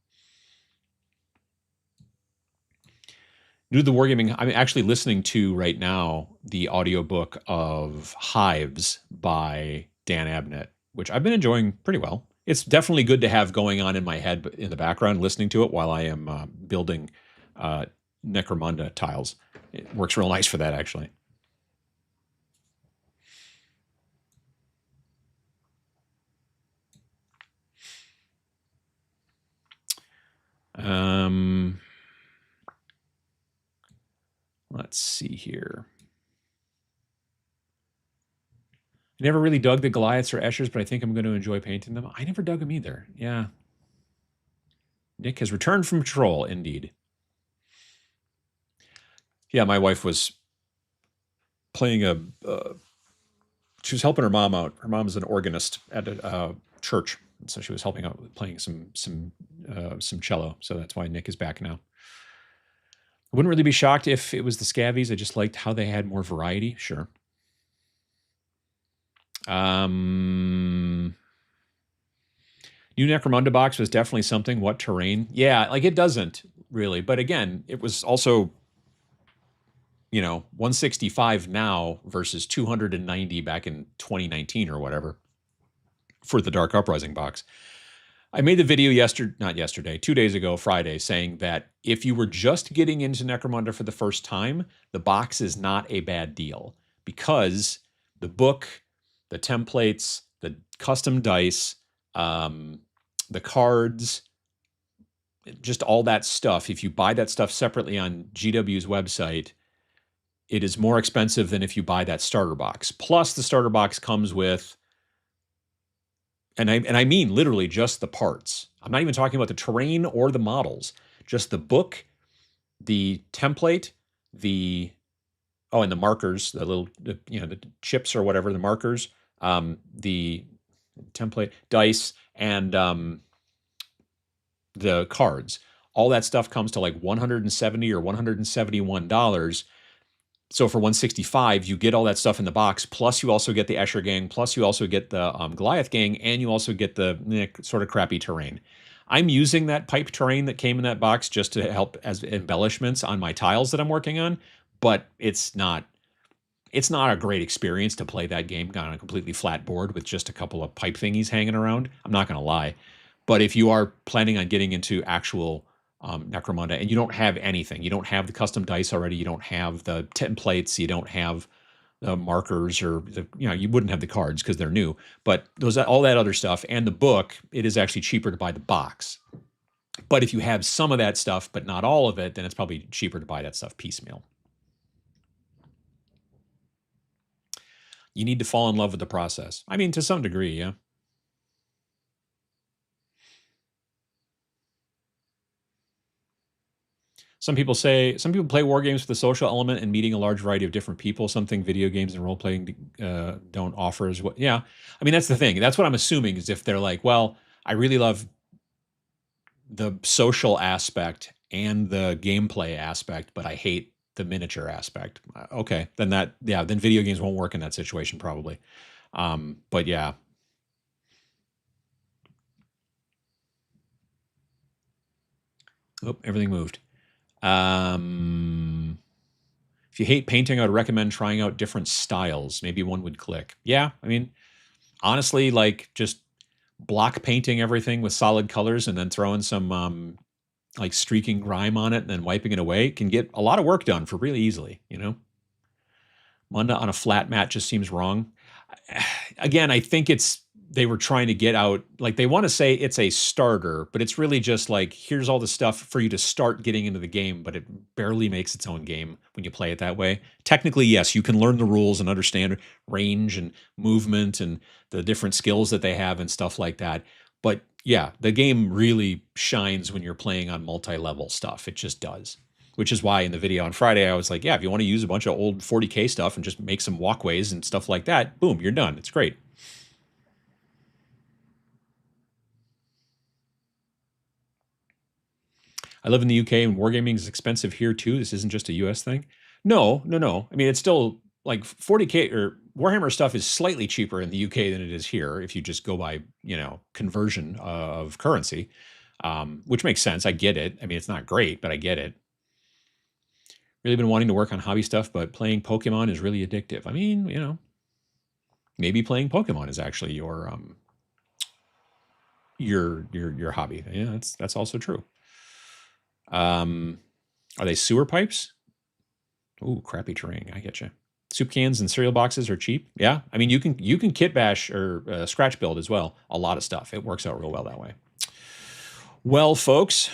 New to the wargaming, I'm actually listening to right now the audiobook of Hives by Dan Abnett, which I've been enjoying pretty well. It's definitely good to have going on in my head in the background, listening to it while I am building Necromunda tiles. It works real nice for that, actually. Let's see here. I never really dug the Goliaths or Eschers, but I think I'm going to enjoy painting them. I never dug them either. Yeah. Nick has returned from patrol, indeed. Yeah, my wife was playing she was helping her mom out. Her mom is an organist at a church, so she was helping out with playing some cello. So that's why Nick is back now. I wouldn't really be shocked if it was the Scavies. I just liked how they had more variety. Sure. New Necromunda box was definitely something. What terrain? Yeah, like it doesn't really. But again, it was also, 165 now versus 290 back in 2019 or whatever for the Dark Uprising box. I made the video not yesterday, 2 days ago, Friday, saying that if you were just getting into Necromunda for the first time, the box is not a bad deal because the book, the templates, the custom dice, the cards, just all that stuff. If you buy that stuff separately on GW's website, it is more expensive than if you buy that starter box. Plus, the starter box comes with, and I mean literally just the parts. I'm not even talking about the terrain or the models. Just the book, the template, and the markers, the little, the chips or whatever, the markers, the template, dice, and the cards. All that stuff comes to like $170 or $171. So for 165, you get all that stuff in the box. Plus, you also get the Escher gang. Plus, you also get the Goliath gang, and you also get the sort of crappy terrain. I'm using that pipe terrain that came in that box just to help as embellishments on my tiles that I'm working on, but it's not a great experience to play that game on a completely flat board with just a couple of pipe thingies hanging around. I'm not going to lie. But if you are planning on getting into actual Necromunda and you don't have anything, you don't have the custom dice already, you don't have the templates, you don't have the markers, or you wouldn't have the cards because they're new, but all that other stuff and the book, it is actually cheaper to buy the box. But if you have some of that stuff but not all of it, then it's probably cheaper to buy that stuff piecemeal. You need to fall in love with the process. I mean, to some degree, yeah. Some people play war games for the social element and meeting a large variety of different people, something video games and role playing don't offer as well. Yeah. I mean, that's the thing. That's what I'm assuming is if they're like, well, I really love the social aspect and the gameplay aspect, but I hate the miniature aspect. Okay. Then then video games won't work in that situation probably. But yeah. Oh, everything moved. If you hate painting, I would recommend trying out different styles. Maybe one would click. Yeah, I mean, honestly, like just block painting everything with solid colors and then throwing some like streaking grime on it and then wiping it away can get a lot of work done for really easily, Munda on a flat mat just seems wrong. Again, I think they were trying to get out, like they want to say it's a starter, but it's really just like, here's all the stuff for you to start getting into the game, but it barely makes its own game when you play it that way. Technically, yes, you can learn the rules and understand range and movement and the different skills that they have and stuff like that. But yeah, the game really shines when you're playing on multi-level stuff. It just does. Which is why in the video on Friday, I was like, yeah, if you want to use a bunch of old 40K stuff and just make some walkways and stuff like that, boom, you're done. It's great. I live in the UK and wargaming is expensive here too. This isn't just a US thing. No. I mean, it's still like 40K or Warhammer stuff is slightly cheaper in the UK than it is here if you just go by, conversion of currency, which makes sense. I get it. I mean, it's not great, but I get it. Really been wanting to work on hobby stuff, but playing Pokemon is really addictive. I mean, maybe playing Pokemon is actually your hobby. Yeah, that's also true. Are they sewer pipes? Ooh, crappy terrain. I get you. Soup cans and cereal boxes are cheap. Yeah, I mean you can kit bash or scratch build as well. A lot of stuff. It works out real well that way. Well, folks,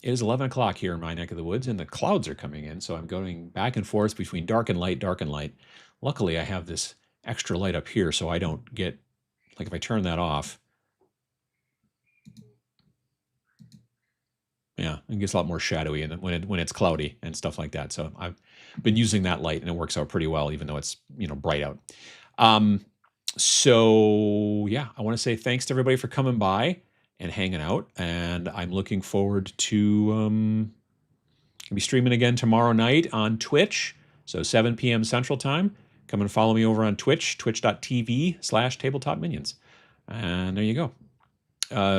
it is 11 o'clock here in my neck of the woods, and the clouds are coming in, so I'm going back and forth between dark and light, dark and light. Luckily, I have this extra light up here, so I don't get, like if I turn that off, Yeah, it gets a lot more shadowy and when it's cloudy and stuff like that. So I've been using that light and it works out pretty well, even though it's bright out. So yeah, I want to say thanks to everybody for coming by and hanging out, and I'm looking forward to be streaming again tomorrow night on Twitch, so 7 p.m. Central Time. Come and follow me over on Twitch, twitch.tv/tabletop minions, and there you go.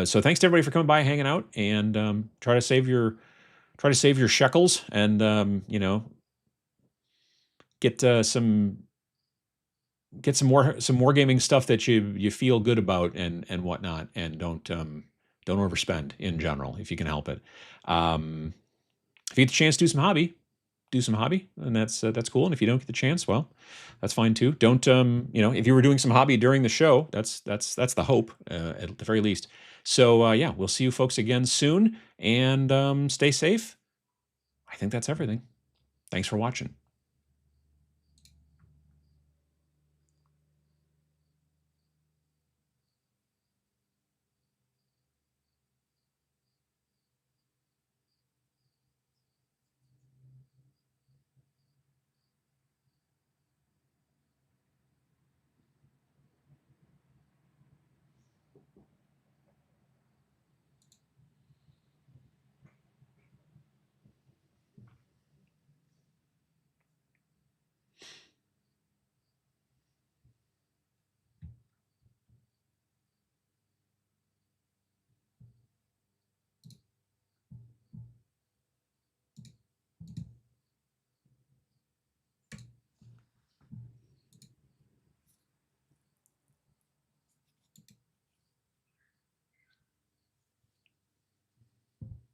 So thanks to everybody for coming by, hanging out, and try to save your shekels, and get some more gaming stuff that you feel good about and whatnot, and don't overspend in general if you can help it. If you get the chance to do some hobby, and that's cool. And if you don't get the chance, well, that's fine too. Don't if you were doing some hobby during the show, that's the hope at the very least. So yeah, we'll see you folks again soon, and stay safe. I think that's everything. Thanks for watching.